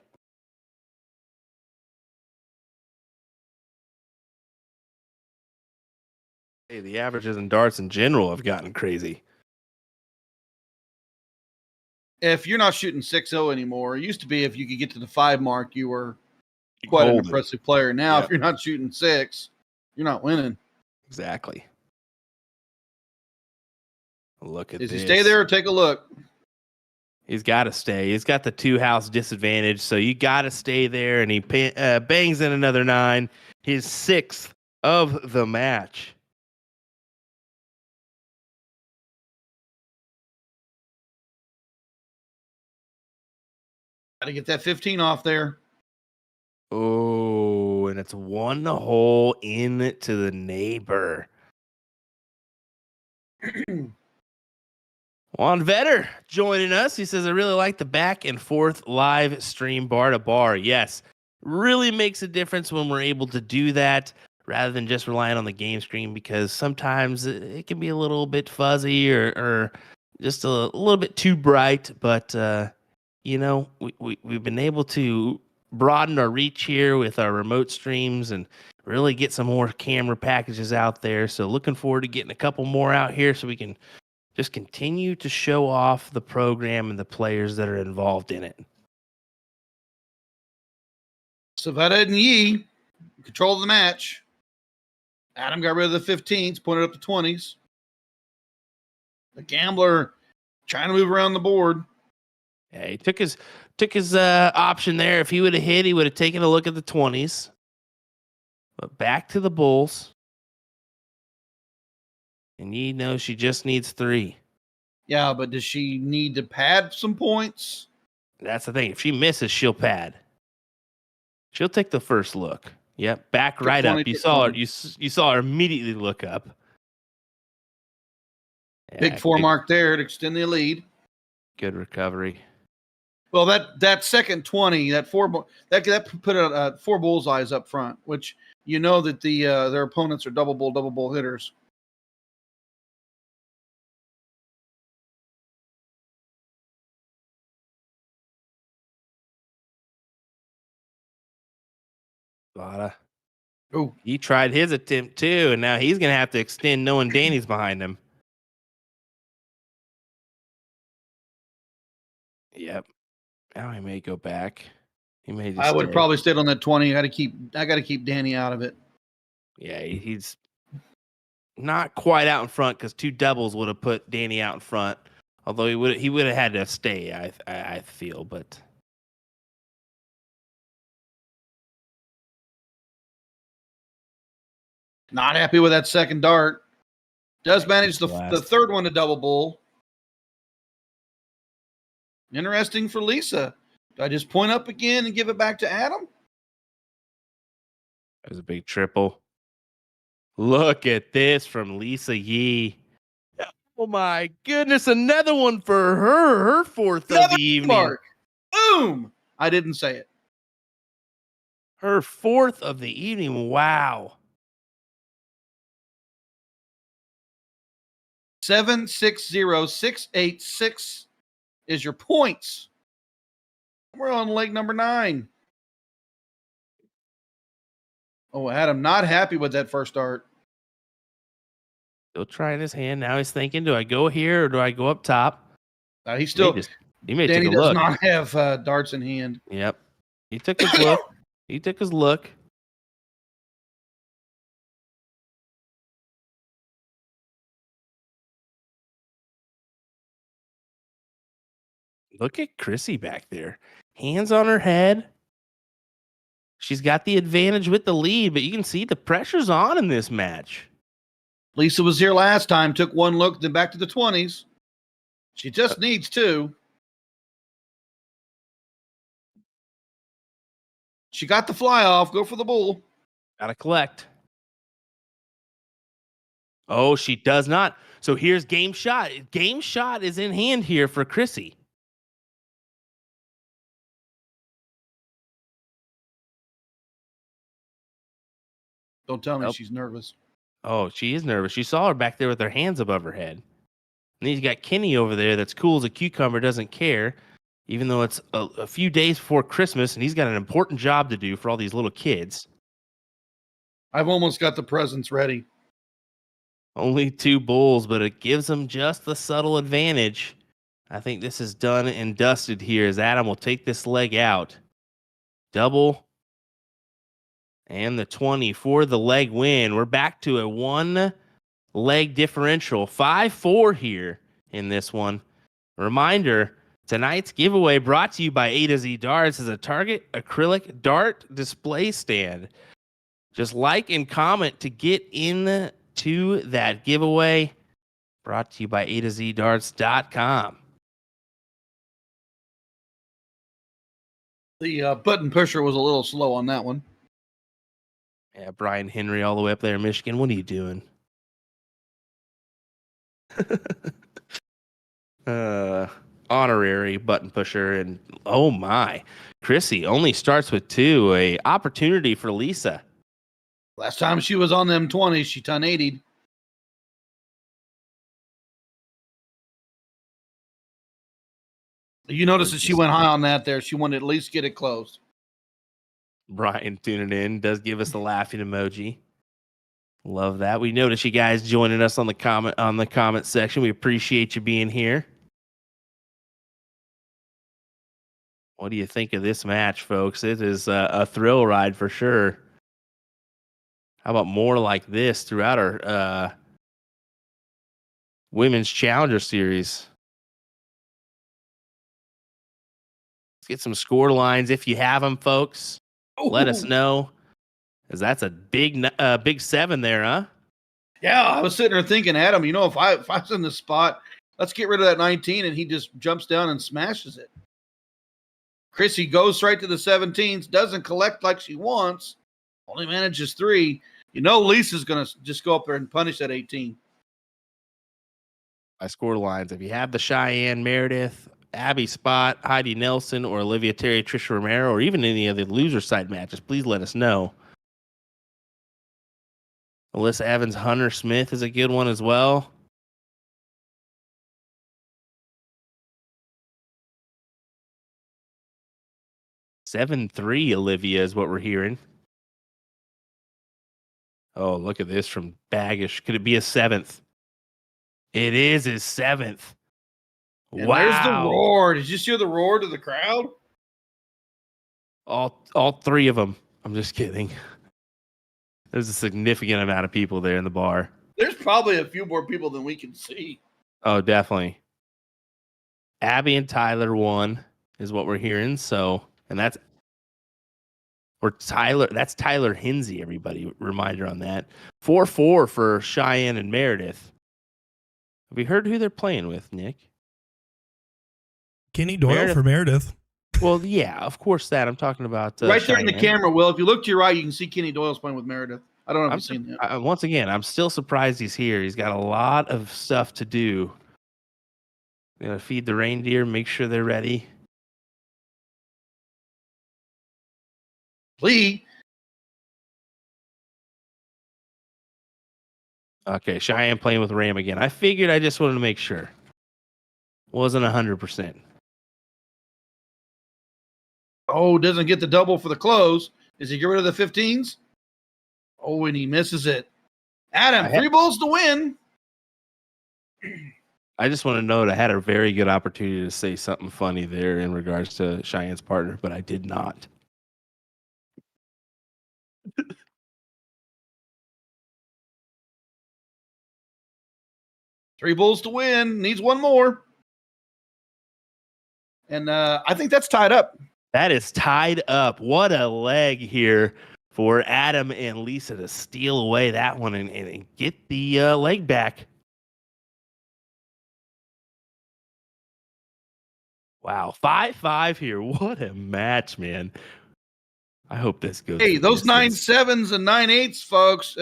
Hey, the averages in darts in general have gotten crazy. If you're not shooting 6-0 anymore, it used to be if you could get to the 5 mark, you were quite an Golden. impressive player. Now, Yep. if you're not shooting 6, you're not winning. Exactly. Look at Does this. he stay there or take a look? He's got to stay. He's got the 2-house disadvantage, so you got to stay there. And he bangs in another 9, his 6th of the match. Got to get that 15 off there. Oh, and it's 1 hole in to the neighbor. Juan Vetter joining us. He says, I really like the back and forth live stream bar to bar. Yes, really makes a difference when we're able to do that rather than just relying on the game screen, because sometimes it can be a little bit fuzzy or just a little bit too bright. But, we've been able to broaden our reach here with our remote streams and really get some more camera packages out there. So looking forward to getting a couple more out here so we can just continue to show off the program and the players that are involved in it. Savetta and Yee controlled the match. Adam got rid of the 15s, pointed up the 20s. The gambler trying to move around the board. Yeah, he took his option there. If he would have hit, he would have taken a look at the 20s. But back to the Bulls. And Yee knows she just needs 3. Yeah, but does she need to pad some points? That's the thing. If she misses, she'll pad. She'll take the first look. Yep, back Took right 20, up. You took saw her. 20. You saw her immediately look up. Yeah, Big 4 mark there to extend the lead. Good recovery. Well, that second 20, that put a 4 bullseyes up front, which you know that their opponents are double bull hitters. Lotta. Oh, He tried his attempt too, and now he's gonna have to extend knowing Danny's behind him. Yep. Now he may go back. He may just I would stay. probably stay on that 20. I got to keep Danny out of it. Yeah, he's not quite out in front because 2 doubles would have put Danny out in front. Although he would have had to stay, I feel, but Not happy with that second dart. Does manage the Blast. third one to double bull. Interesting for Lisa. Do I just point up again and give it back to Adam? that was a big triple. Look at this from Lisa Yee. Oh my goodness, another one for her. Her 4th of Another the evening. mark. Boom! I didn't say it. Her 4th of the evening. Wow. 760-686 is your points. We're on leg number 9. Oh, Adam, not happy with that first dart. Still trying his hand. Now he's thinking, do I go here or do I go up top? He's still. He may Danny take a does look. not have darts in hand. Yep. He took his look. He took his look. Look at Krissi back there. Hands on her head. She's got the advantage with the lead, but you can see the pressure's on in this match. Lisa was here last time, took one look, then back to the 20s. She just needs 2. She got the fly off. Go for the bull. Gotta collect. Oh, she does not. So here's game shot. Game shot is in hand here for Krissi. Don't tell me Nope. she's nervous. Oh, she is nervous. You saw her back there with her hands above her head. And then you got Kenny over there that's cool as a cucumber, doesn't care, even though it's a few days before Christmas, and he's got an important job to do for all these little kids. I've almost got the presents ready. Only 2 bulls, but it gives them just the subtle advantage. I think this is done and dusted here as Adam will take this leg out. Double. And the 20 for the leg win. We're back to a 1 leg differential. 5-4 here in this one. Reminder, tonight's giveaway brought to you by A to Z Darts is a Target acrylic dart display stand. Just like and comment to get into that giveaway. Brought to you by A to Z Darts.com. The button pusher was a little slow on that one. Yeah, Brian Henry all the way up there in Michigan. What are you doing? honorary button pusher. And oh my, Krissi only starts with 2. A opportunity for Lisa. Last time she was on them 20s, she 1080'd. You notice that she went high on that there. She wanted to at least get it closed. Brian tuning in does give us the laughing emoji. Love that. We notice you guys joining us on the comment section. We appreciate you being here. What do you think of this match, folks? It is a thrill ride for sure. How about more like this throughout our Women's Challenger Series? Let's get some score lines if you have them, folks. Let us know, because that's a big 7 there, huh? Yeah, I was sitting there thinking, Adam, if I was in this spot, let's get rid of that 19, and he just jumps down and smashes it. Krissi goes right to the 17s, doesn't collect like she wants, only manages 3. Lisa's going to just go up there and punish that 18. I score lines. If you have the Cheyenne Meredith, Abby Spot, Heidi Nelson, or Olivia Terry, Trisha Romero, or even any of the loser side matches, please let us know. Alyssa Evans, Hunter Smith is a good one as well. Seven 3 Olivia is what we're hearing. Oh, look at this from Baggish. Could it be a 7th? It is his 7th. And wow. There's the roar. Did you hear the roar to the crowd? All 3 of them. I'm just kidding. There's a significant amount of people there in the bar. There's probably a few more people than we can see. Oh, definitely. Abby and Tyler won is what we're hearing. That's Tyler Hinsey, everybody. Reminder on that. 4-4 for Cheyenne and Meredith. Have we heard who they're playing with, Nick? Kenny Doyle for Meredith. Well, yeah, of course that. I'm talking about right there Cheyenne. in the camera, Will. If you look to your right, you can see Kenny Doyle's playing with Meredith. I don't know if you've seen that. Once again, I'm still surprised he's here. He's got a lot of stuff to do. Feed the reindeer, make sure they're ready. Lee. Okay, Cheyenne playing with Ram again. I figured, I just wanted to make sure. Wasn't 100%. Oh, doesn't get the double for the close. Does he get rid of the 15s? Oh, and he misses it. Adam, 3 balls to win. I just want to note I had a very good opportunity to say something funny there in regards to Cheyenne's partner, but I did not. Three bulls to win. Needs 1 more. And I think that's tied up. That is tied up. What a leg here for Adam and Lisa to steal away that one and get the leg back. Wow, 5-5 here. What a match, man. I hope this goes. Hey, those 9-7s and 9-8s, folks,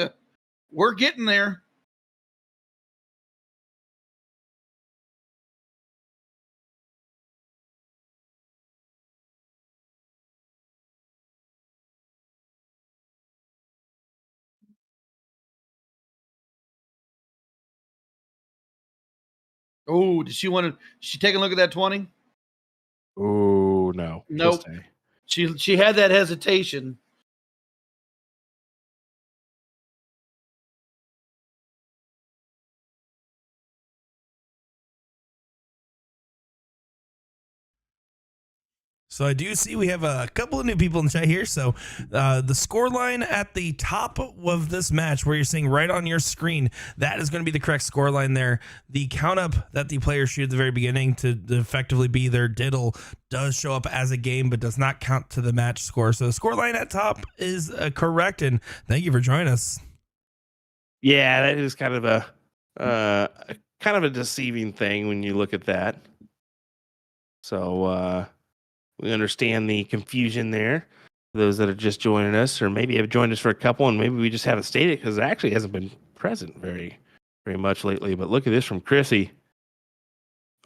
we're getting there. Oh, did she take a look at that 20? Oh, no. Nope. She had that hesitation. So I do see we have a couple of new people in the chat here. So the score line at the top of this match, where you're seeing right on your screen, that is going to be the correct score line there. The count up that the players shoot at the very beginning to effectively be their diddle does show up as a game, but does not count to the match score. So the score line at top is correct. And thank you for joining us. Yeah, that is kind of a deceiving thing when you look at that. So we understand the confusion there. Those that are just joining us, or maybe have joined us for a couple, and maybe we just haven't stated because it actually hasn't been present very, very much lately. But look at this from Krissi.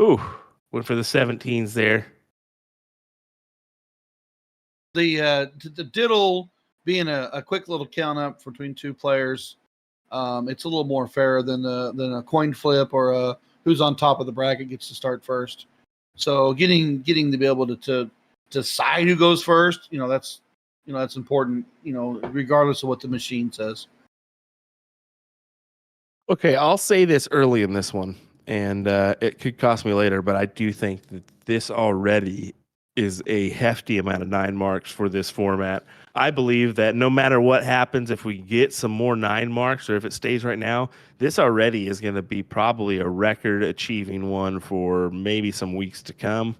Ooh, went for the 17s there. The diddle being a quick little count up between two players, it's a little more fair than a coin flip or a who's on top of the bracket gets to start first. So getting to be able to decide who goes first, that's important, regardless of what the machine says. Okay, I'll say this early in this one, and it could cost me later, but I do think that this already is a hefty amount of 9 marks for this format. I believe that no matter what happens, if we get some more 9 marks or if it stays right now, this already is going to be probably a record achieving one for maybe some weeks to come.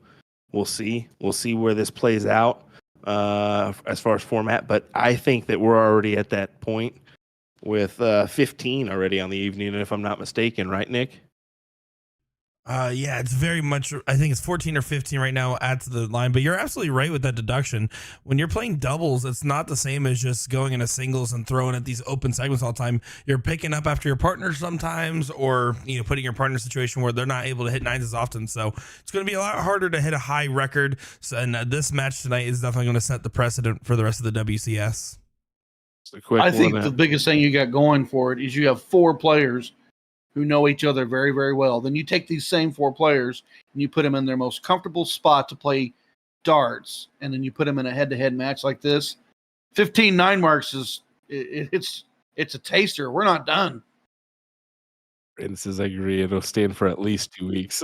We'll see. We'll see where this plays out as far as format, but I think that we're already at that point with 15 already on the evening, if I'm not mistaken, right, Nick? Yeah, it's very much. I think it's 14 or 15 right now at the line. But you're absolutely right with that deduction. When you're playing doubles, it's not the same as just going into singles and throwing at these open segments all the time. You're picking up after your partner sometimes, or putting your partner in a situation where they're not able to hit 9s as often. So it's going to be a lot harder to hit a high record. So, and this match tonight is definitely going to set the precedent for the rest of the WCS. I think the biggest thing you got going for it is you have 4 players who know each other very, very well. Then you take these same 4 players and you put them in their most comfortable spot to play darts, and then you put them in a head-to-head match like this. 15 9 marks is it's a taster. We're not done. And says I agree. It'll stand for at least 2 weeks.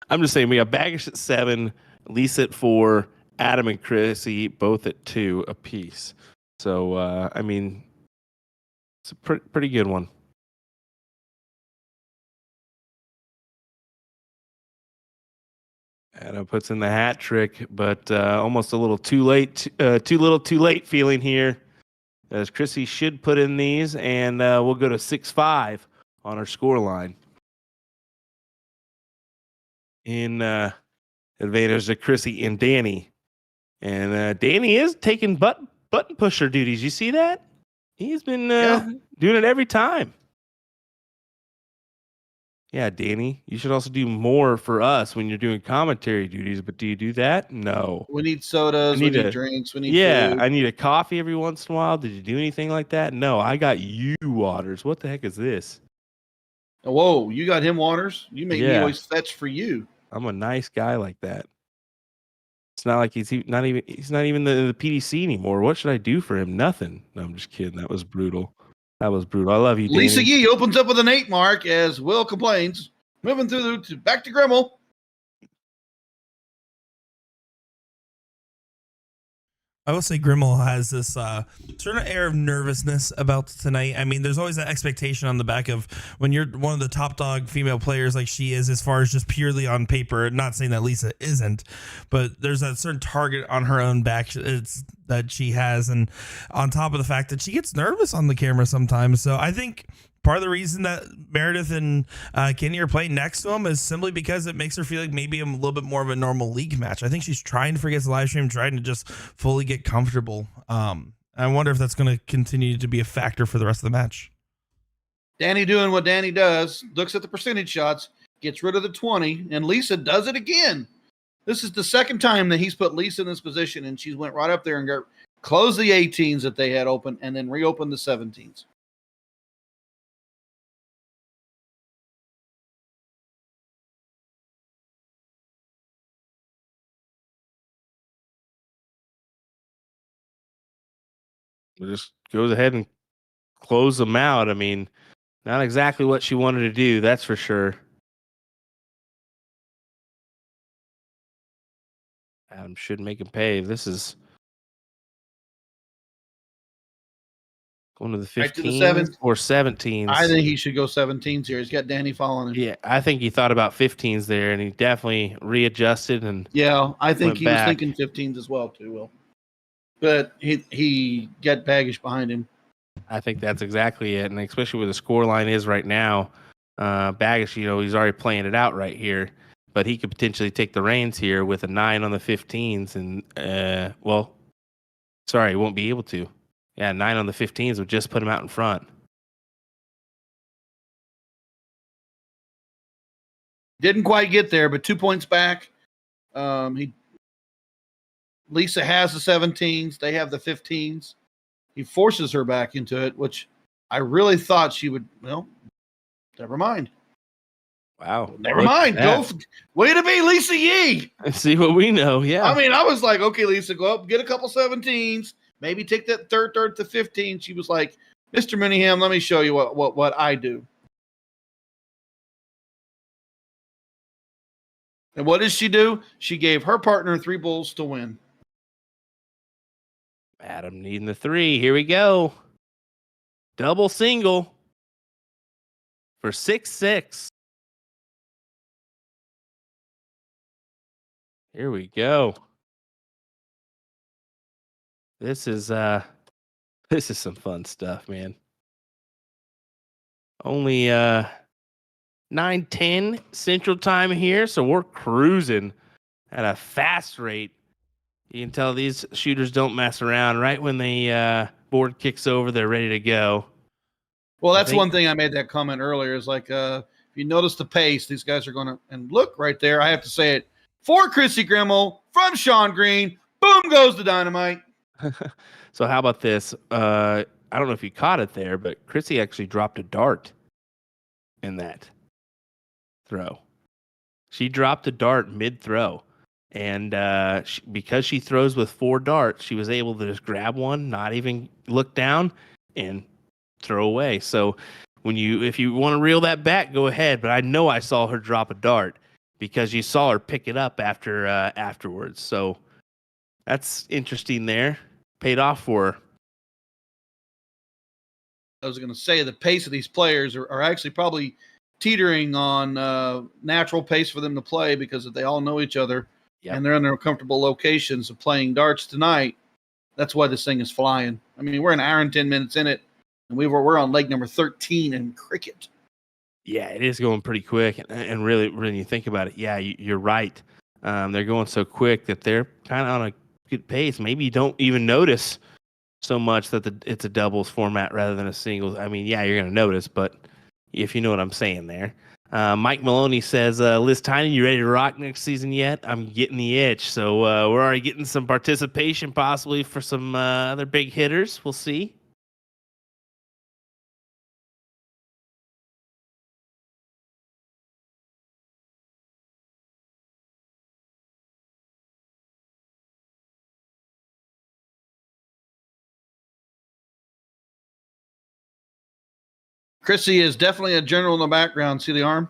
I'm just saying we got Bagish at 7, Lisa at 4, Adam and Krissi both at 2 apiece. So I mean, it's a pretty good one. Adam puts in the hat trick, but almost a little too late. Too little, too late feeling here. As Krissi should put in these, and we'll go to 6-5 on our score line. In advantage to Krissi and Danny. And Danny is taking button pusher duties. You see that? He's been doing it every time. Yeah, Danny, you should also do more for us when you're doing commentary duties, but do you do that? No. We need sodas, we need drinks, we need food. I need a coffee every once in a while. Did you do anything like that? No, I got you waters. What the heck is this? Whoa, you got him waters? You make me always fetch for you. I'm a nice guy like that. It's not like he's not even the PDC anymore. What should I do for him? Nothing. No, I'm just kidding. That was brutal. I love you, Danny. Lisa Yee opens up with an 8 mark as Will complains. Moving through back to Grimal. I will say Grimal has this certain air of nervousness about tonight. I mean, there's always that expectation on the back of when you're one of the top dog female players like she is, as far as just purely on paper. Not saying that Lisa isn't, but there's that certain target on her own back that she has, and on top of the fact that she gets nervous on the camera sometimes. So I think part of the reason that Meredith and Kenny are playing next to him is simply because it makes her feel like maybe a little bit more of a normal league match. I think she's trying to forget the live stream, trying to just fully get comfortable. I wonder if that's going to continue to be a factor for the rest of the match. Danny doing what Danny does, looks at the percentage shots, gets rid of the 20, and Lisa does it again. This is the second time that he's put Lisa in this position, and she went right up there and closed the 18s that they had open and then reopened the 17s. Just goes ahead and close them out. I mean, not exactly what she wanted to do, that's for sure. Adam should make him pay. This is going to the 15s or 17s. I think he should go 17s here. He's got Danny following him. Yeah, I think he thought about 15s there, and he definitely readjusted. And I think he was thinking 15s as well too, Will. But he got Bagish behind him. I think that's exactly it, and especially where the score line is right now, Bagish, he's already playing it out right here, but he could potentially take the reins here with a 9 on the 15s, and he won't be able to. Yeah, 9 on the 15s would just put him out in front. Didn't quite get there, but 2 points back. Lisa has the 17s. They have the 15s. He forces her back into it, which I really thought she would. Well, never mind. Wow. Never mind. Way to be Lisa Yee. Let's see what we know. Yeah. I mean, I was like, okay, Lisa, go up, get a couple 17s, maybe take that third to 15. She was like, Mr. Minningham, let me show you what I do. And what did she do? She gave her partner 3 bulls to win. Adam needing the 3. Here we go. Double single for 6-6. Here we go. This is some fun stuff, man. Only 9:10 Central Time here, so we're cruising at a fast rate. You can tell these shooters don't mess around. Right when the board kicks over, they're ready to go. Well, that's one thing I made that comment earlier is like, if you notice the pace, these guys are going to, and look right there, I have to say it, for Krissi Grimal from Sean Green, boom goes the dynamite. So how about this? I don't know if you caught it there, but Krissi actually dropped a dart in that throw. She dropped a dart mid-throw. And because she throws with 4 darts, she was able to just grab one, not even look down, and throw away. So if you want to reel that back, go ahead. But I know I saw her drop a dart because you saw her pick it up afterwards. So that's interesting there. Paid off for her. I was going to say the pace of these players are actually probably teetering on natural pace for them to play because they all know each other. Yep. And they're in their comfortable locations of playing darts tonight. That's why this thing is flying. I mean, we're an hour and 10 minutes in it, and we're on leg number 13 in cricket. Yeah, it is going pretty quick. And really, when you think about it, yeah, you're right. They're going so quick that they're kind of on a good pace. Maybe you don't even notice so much that it's a doubles format rather than a singles. I mean, yeah, you're going to notice, but if you know what I'm saying there. Mike Maloney says, Liz Tiny, you ready to rock next season yet? I'm getting the itch. So we're already getting some participation possibly for some other big hitters. We'll see. Krissi is definitely a general in the background. See the arm?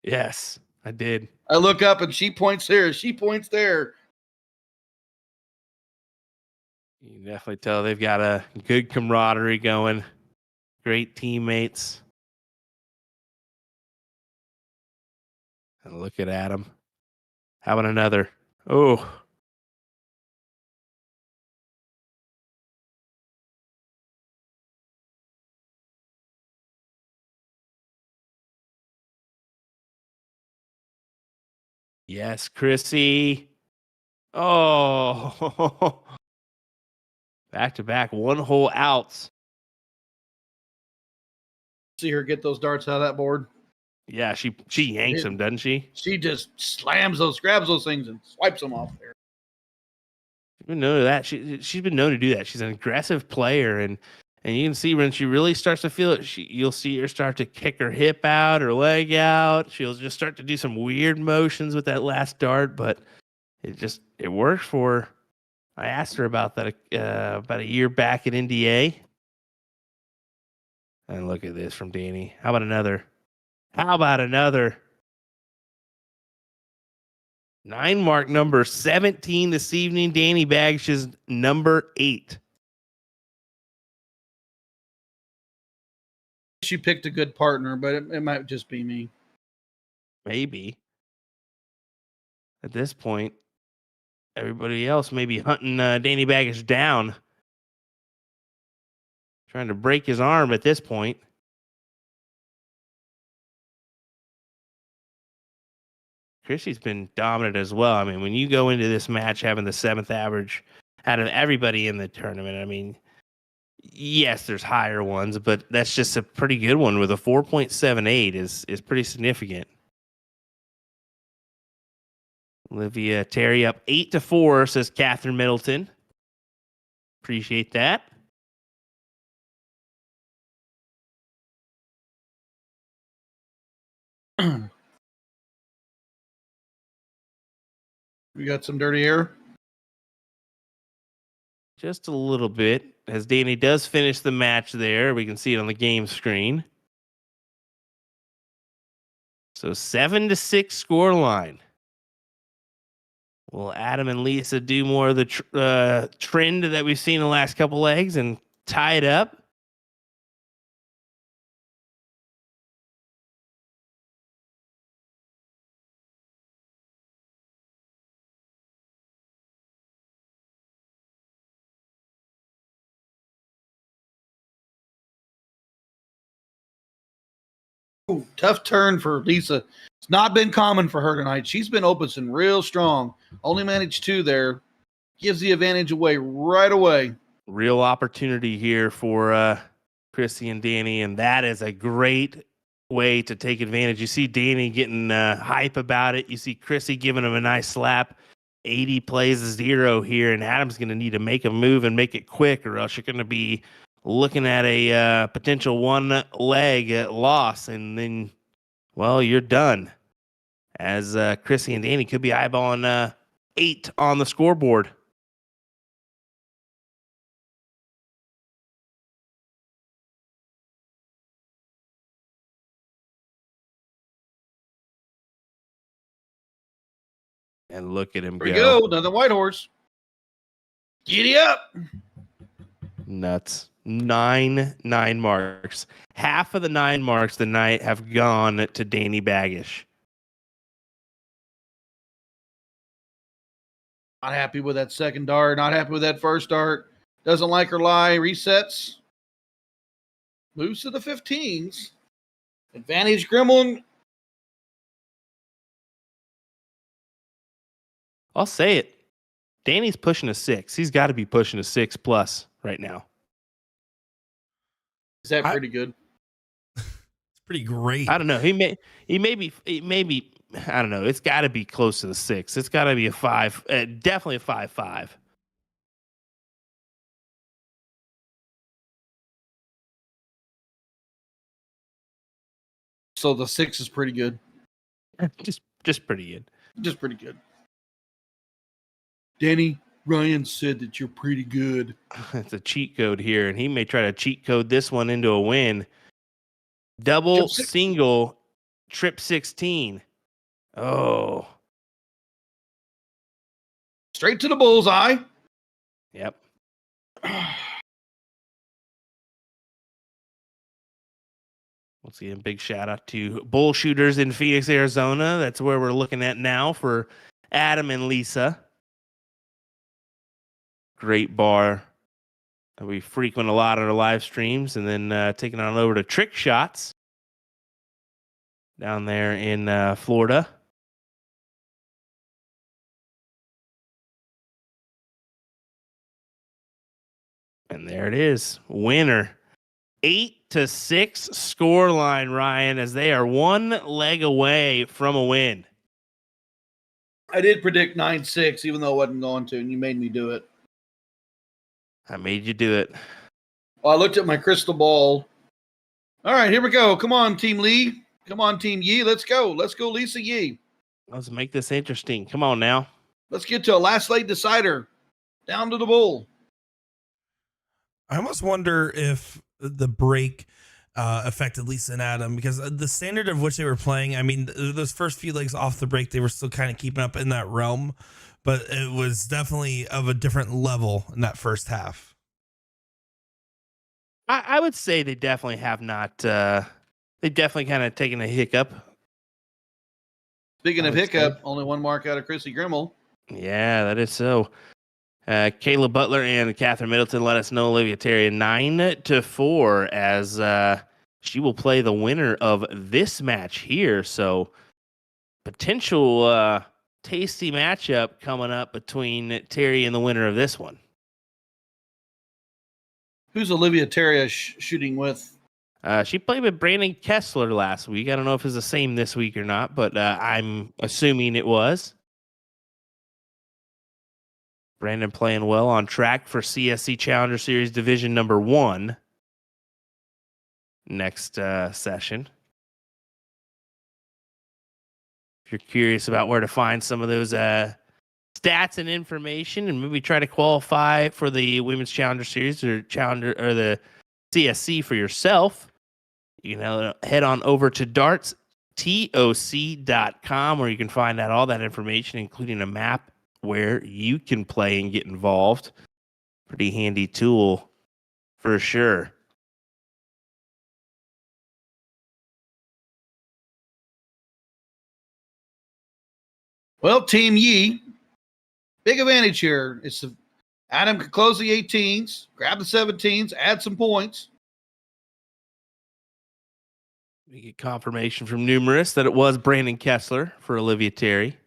Yes, I did. I look up and she points here. She points there. You can definitely tell they've got a good camaraderie going. Great teammates. And look at Adam. How about another? Oh. Yes, Krissi. Oh. Back to back, 1 hole outs. See her get those darts out of that board. Yeah, she yanks them, doesn't she? She just grabs those things and swipes them off there. She's been known to that. She's been known to do that. She's an aggressive player, and you can see when she really starts to feel it, you'll see her start to kick her hip out, her leg out. She'll just start to do some weird motions with that last dart, but it works for her. I asked her about that about a year back at NDA. And look at this from Danny. How about another? 9 mark number 17 this evening. Danny Bagsh's number 8. She picked a good partner, but it might just be me. Maybe. At this point, everybody else may be hunting Danny Baggish down. Trying to break his arm at this point. Krissi's been dominant as well. I mean, when you go into this match having the 7th average out of everybody in the tournament, I mean, yes, there's higher ones, but that's just a pretty good one with a 4.78 is pretty significant. Olivia Terry up 8-4, says Catherine Middleton. Appreciate that. We got some dirty air. Just a little bit. As Danny does finish the match there, we can see it on the game screen. So 7-6 score line. Will Adam and Lisa do more of the trend that we've seen the last couple legs and tie it up? Ooh, tough turn for Lisa. It's not been common for her tonight. She's been opening real strong. Only managed 2 there. Gives the advantage away right away. Real opportunity here for Krissi and Danny, and that is a great way to take advantage. You see Danny getting hype about it. You see Krissi giving him a nice slap. 80 plays 0 here, and Adam's going to need to make a move and make it quick, or else you're going to be looking at a potential 1 leg loss, and then, well, you're done. As Krissi and Danny could be eyeballing 8 on the scoreboard. And look at him Here we go. go. Another white horse. Giddy up. Nuts. 9 marks. Half of the 9 marks tonight have gone to Danny Baggish. Not happy with that second dart. Not happy with that first dart. Doesn't like her lie. Resets. Moves to the 15s. Advantage Grimal. I'll say it. Danny's pushing a 6. He's got to be pushing a 6+ right now. Is that pretty good? It's pretty great. I don't know. He may be. I don't know. It's got to be close to the 6. It's got to be a 5. Definitely a 5-5. So the 6 is pretty good. Just pretty good. Just pretty good. Danny, Ryan said that you're pretty good. It's a cheat code here, and he may try to cheat code this one into a win. Double, single, trip 16. Oh. Straight to the bullseye. Yep. Once again, big shout out to Bull Shooters in Phoenix, Arizona. That's where we're looking at now for Adam and Lisa. Great bar that we frequent a lot on our live streams, and then taking on over to Trick Shots down there in Florida. And there it is. Winner. 8-6 score line, Ryan, as they are 1 leg away from a win. I did predict 9-6, even though I wasn't going to, and you made me do it. I made you do it. Well, I looked at my crystal ball. All right, here we go. Come on, Team Lee. Come on, Team Yee. Let's go. Let's go, Lisa Yee. Let's make this interesting. Come on now. Let's get to a last late decider. Down to the bull. I almost wonder if the break affected Lisa and Adam, because the standard of which they were playing, I mean, those first few legs off the break, they were still kind of keeping up in that realm, but it was definitely of a different level in that first half. I would say they definitely have not. They definitely kind of taken a hiccup. Speaking of hiccup, only 1 mark out of Krissi Grimal. Yeah, that is so. Kayla Butler and Catherine Middleton let us know Olivia Terry 9-4 as she will play the winner of this match here. So potential tasty matchup coming up between Terry and the winner of this one. Who's Olivia Terry shooting with? She played with Brandon Kessler last week. I don't know if it's the same this week or not, but I'm assuming it was. Brandon playing well, on track for CSC Challenger Series Division number 1 next session. If you're curious about where to find some of those stats and information, and maybe try to qualify for the Women's Challenger Series or the CSC for yourself, you can head on over to dartstoc.com, where you can find out all that information, including a map where you can play and get involved. Pretty handy tool for sure. Well, Team Yi, big advantage here. Adam could close the 18s, grab the 17s, add some points. We get confirmation from Numerous that it was Brandon Kessler for Olivia Terry.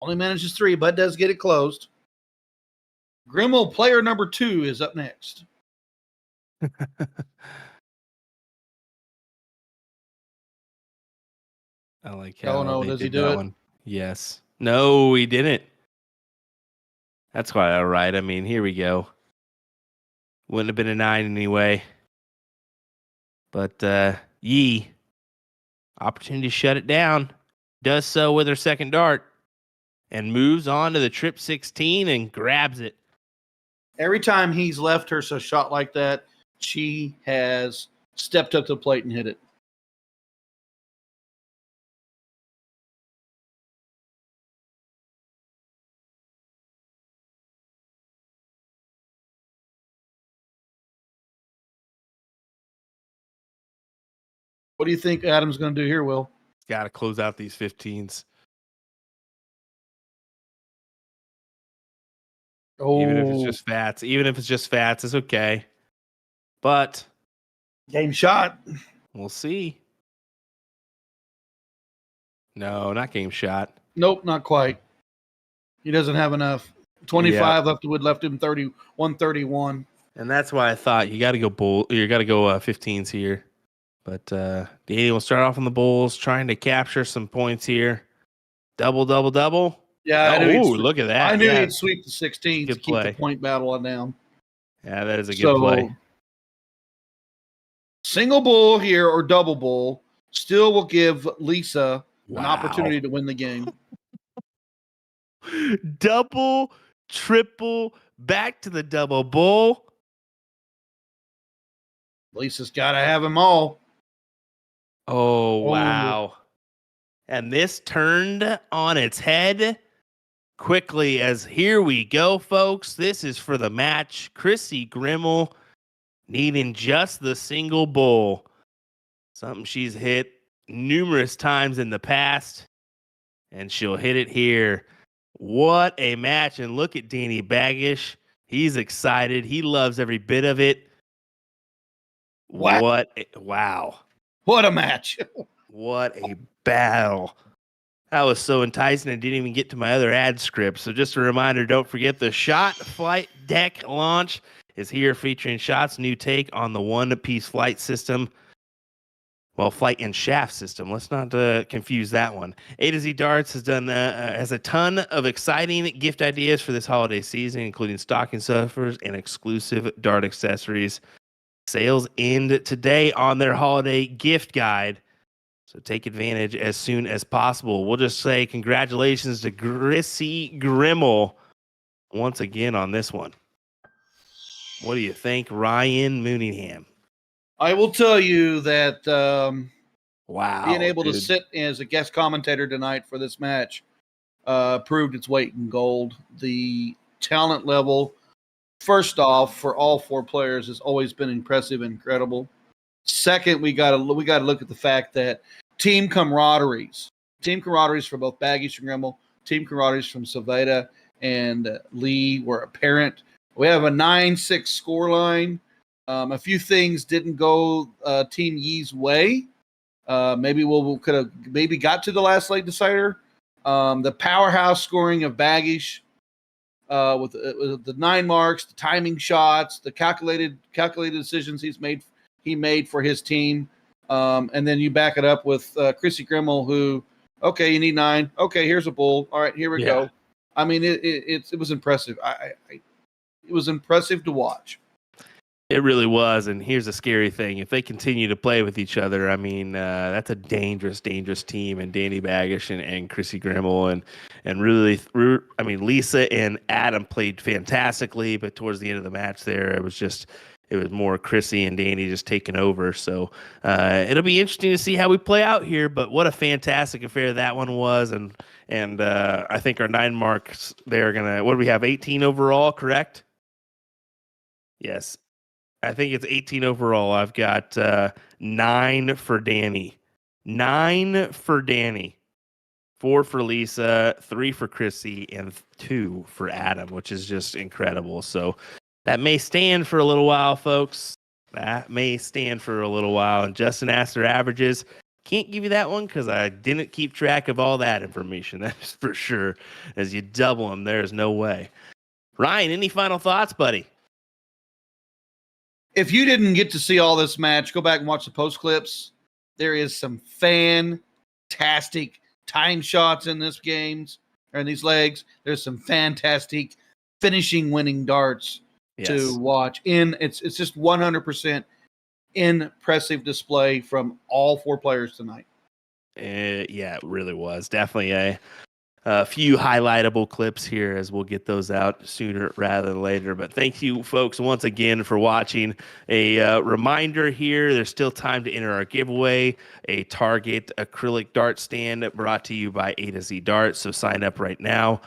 Only manages 3, but does get it closed. Grimal, player number 2, is up next. I like how no, they does he did do that it? one. Yes. No, he didn't. That's quite all right. I mean, here we go. Wouldn't have been a 9 anyway. But Yi, opportunity to shut it down. Does so with her second dart. And moves on to the trip 16 and grabs it. Every time he's left her a shot like that, she has stepped up to the plate and hit it. What do you think Adam's going to do here, Will? Got to close out these 15s. Oh, Even if it's just Fats, it's okay. But game shot. We'll see. No, not game shot. Nope, not quite. He doesn't have enough. 25 left him 131. And that's why I thought you got to go 15s here. But Danny will start off on the Bulls, trying to capture some points here. Double. Yeah. Look at that. I knew he'd sweep the 16 to Good keep play. the point battle on down. Yeah, that is a good play. Single bull here or double bull still will give Lisa an Wow. opportunity to win the game. Double, triple, back to the double bull. Lisa's got to have them all. Oh, wow. And this turned on its head quickly, as here we go, folks. This is for the match. Krissi Grimal needing just the single bull. Something she's hit numerous times in the past, and she'll hit it here. What a match. And look at Danny Baggish. He's excited. He loves every bit of it. Wow. Wow. What a match. What a battle. That was so enticing. I didn't even get to my other ad script. So just a reminder, don't forget the Shot Flight Deck launch is here, featuring Shot's new take on the one-piece flight system. Well, flight and shaft system. Let's not confuse that one. A to Z Darts has a ton of exciting gift ideas for this holiday season, including stocking stuffers and exclusive dart accessories. Sales end today on their holiday gift guide, so take advantage as soon as possible. We'll just say congratulations to Krissi Grimal once again on this one. What do you think, Ryan Mooningham? I will tell you that Wow, being able to sit as a guest commentator tonight for this match proved its weight in gold. The talent level, first off, for all 4 players has always been impressive and incredible. Second, we got to look at the fact that team camaraderies for both Baggish and Grimal, team camaraderies from Saveda and Lee were apparent. We have a 9-6 scoreline. A few things didn't go Team Yi's way. Maybe we could have got to the last late decider. The powerhouse scoring of Baggish with the 9 marks, the timing shots, the calculated decisions he made for his team. And then you back it up with Krissi Grimal, who Okay, you need 9. Okay, here's a bull. All right, here we Yeah. go. I mean, it was impressive. It was impressive to watch. It really was. And here's a scary thing. If they continue to play with each other, I mean, that's a dangerous, dangerous team. And Danny Baggish and Krissi Grimal and really, I mean, Lisa and Adam played fantastically, but towards the end of the match there, it was more Krissi and Danny just taking over. So it'll be interesting to see how we play out here. But what a fantastic affair that one was. And I think our 9 marks, they're going to, what do we have, 18 overall, correct? Yes. I think it's 18 overall. I've got 9 for Danny. 9 for Danny. 4 for Lisa, 3 for Krissi, and 2 for Adam, which is just incredible. So that may stand for a little while, folks. That may stand for a little while. And Justin asked their averages. Can't give you that one because I didn't keep track of all that information. That's for sure. As you double them, there's no way. Ryan, any final thoughts, buddy? If you didn't get to see all this match, go back and watch the post clips. There is some fantastic time shots in this games or in these legs. There's some fantastic finishing winning darts to watch. It's just 100% impressive display from all 4 players tonight. Yeah, it really was. Definitely a few highlightable clips here as we'll get those out sooner rather than later. But thank you, folks, once again for watching. A reminder here, there's still time to enter our giveaway, a Target acrylic dart stand brought to you by A to Z Darts. So sign up right now.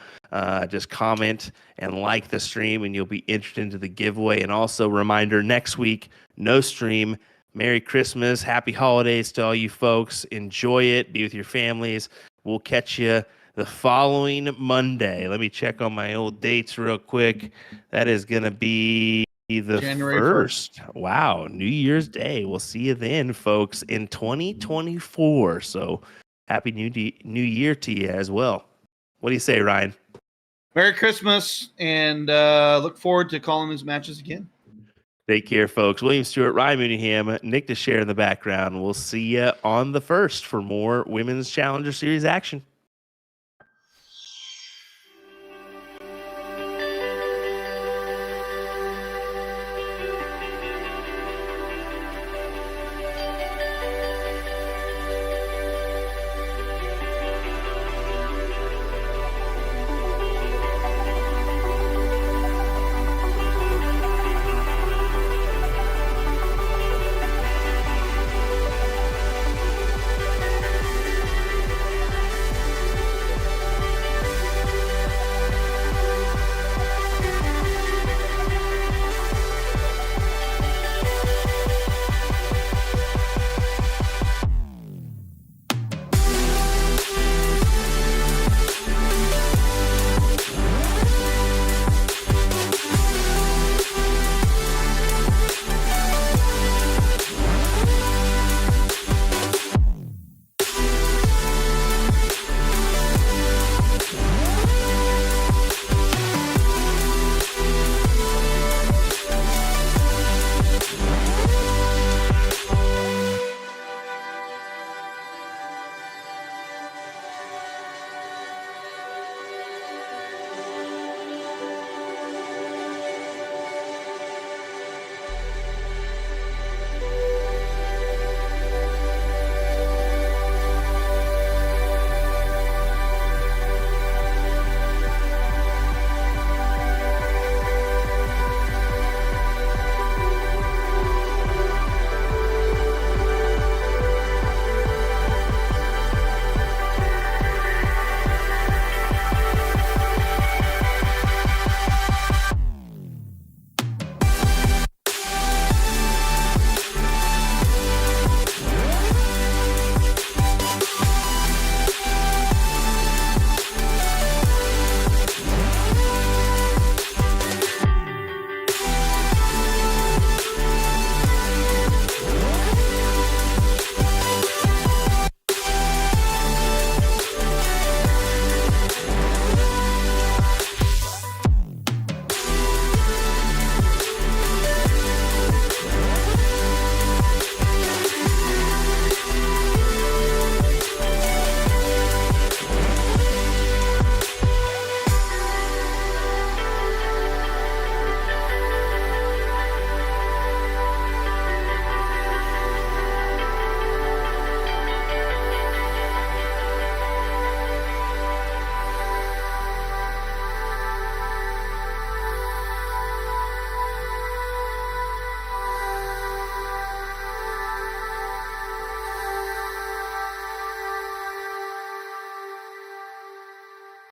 Just comment and like the stream, and you'll be entered into the giveaway. And also, reminder, next week, no stream. Merry Christmas. Happy holidays to all you folks. Enjoy it. Be with your families. We'll catch you the following Monday. Let me check on my old dates real quick. That is going to be the January 1st. Wow, New Year's Day. We'll see you then, folks, in 2024. So happy New Year to you as well. What do you say, Ryan? Merry Christmas, and look forward to calling these matches again. Take care, folks. William Stewart, Ryan Mooneyham, Nick DeShare in the background. We'll see you on the 1st for more Women's Challenger Series action.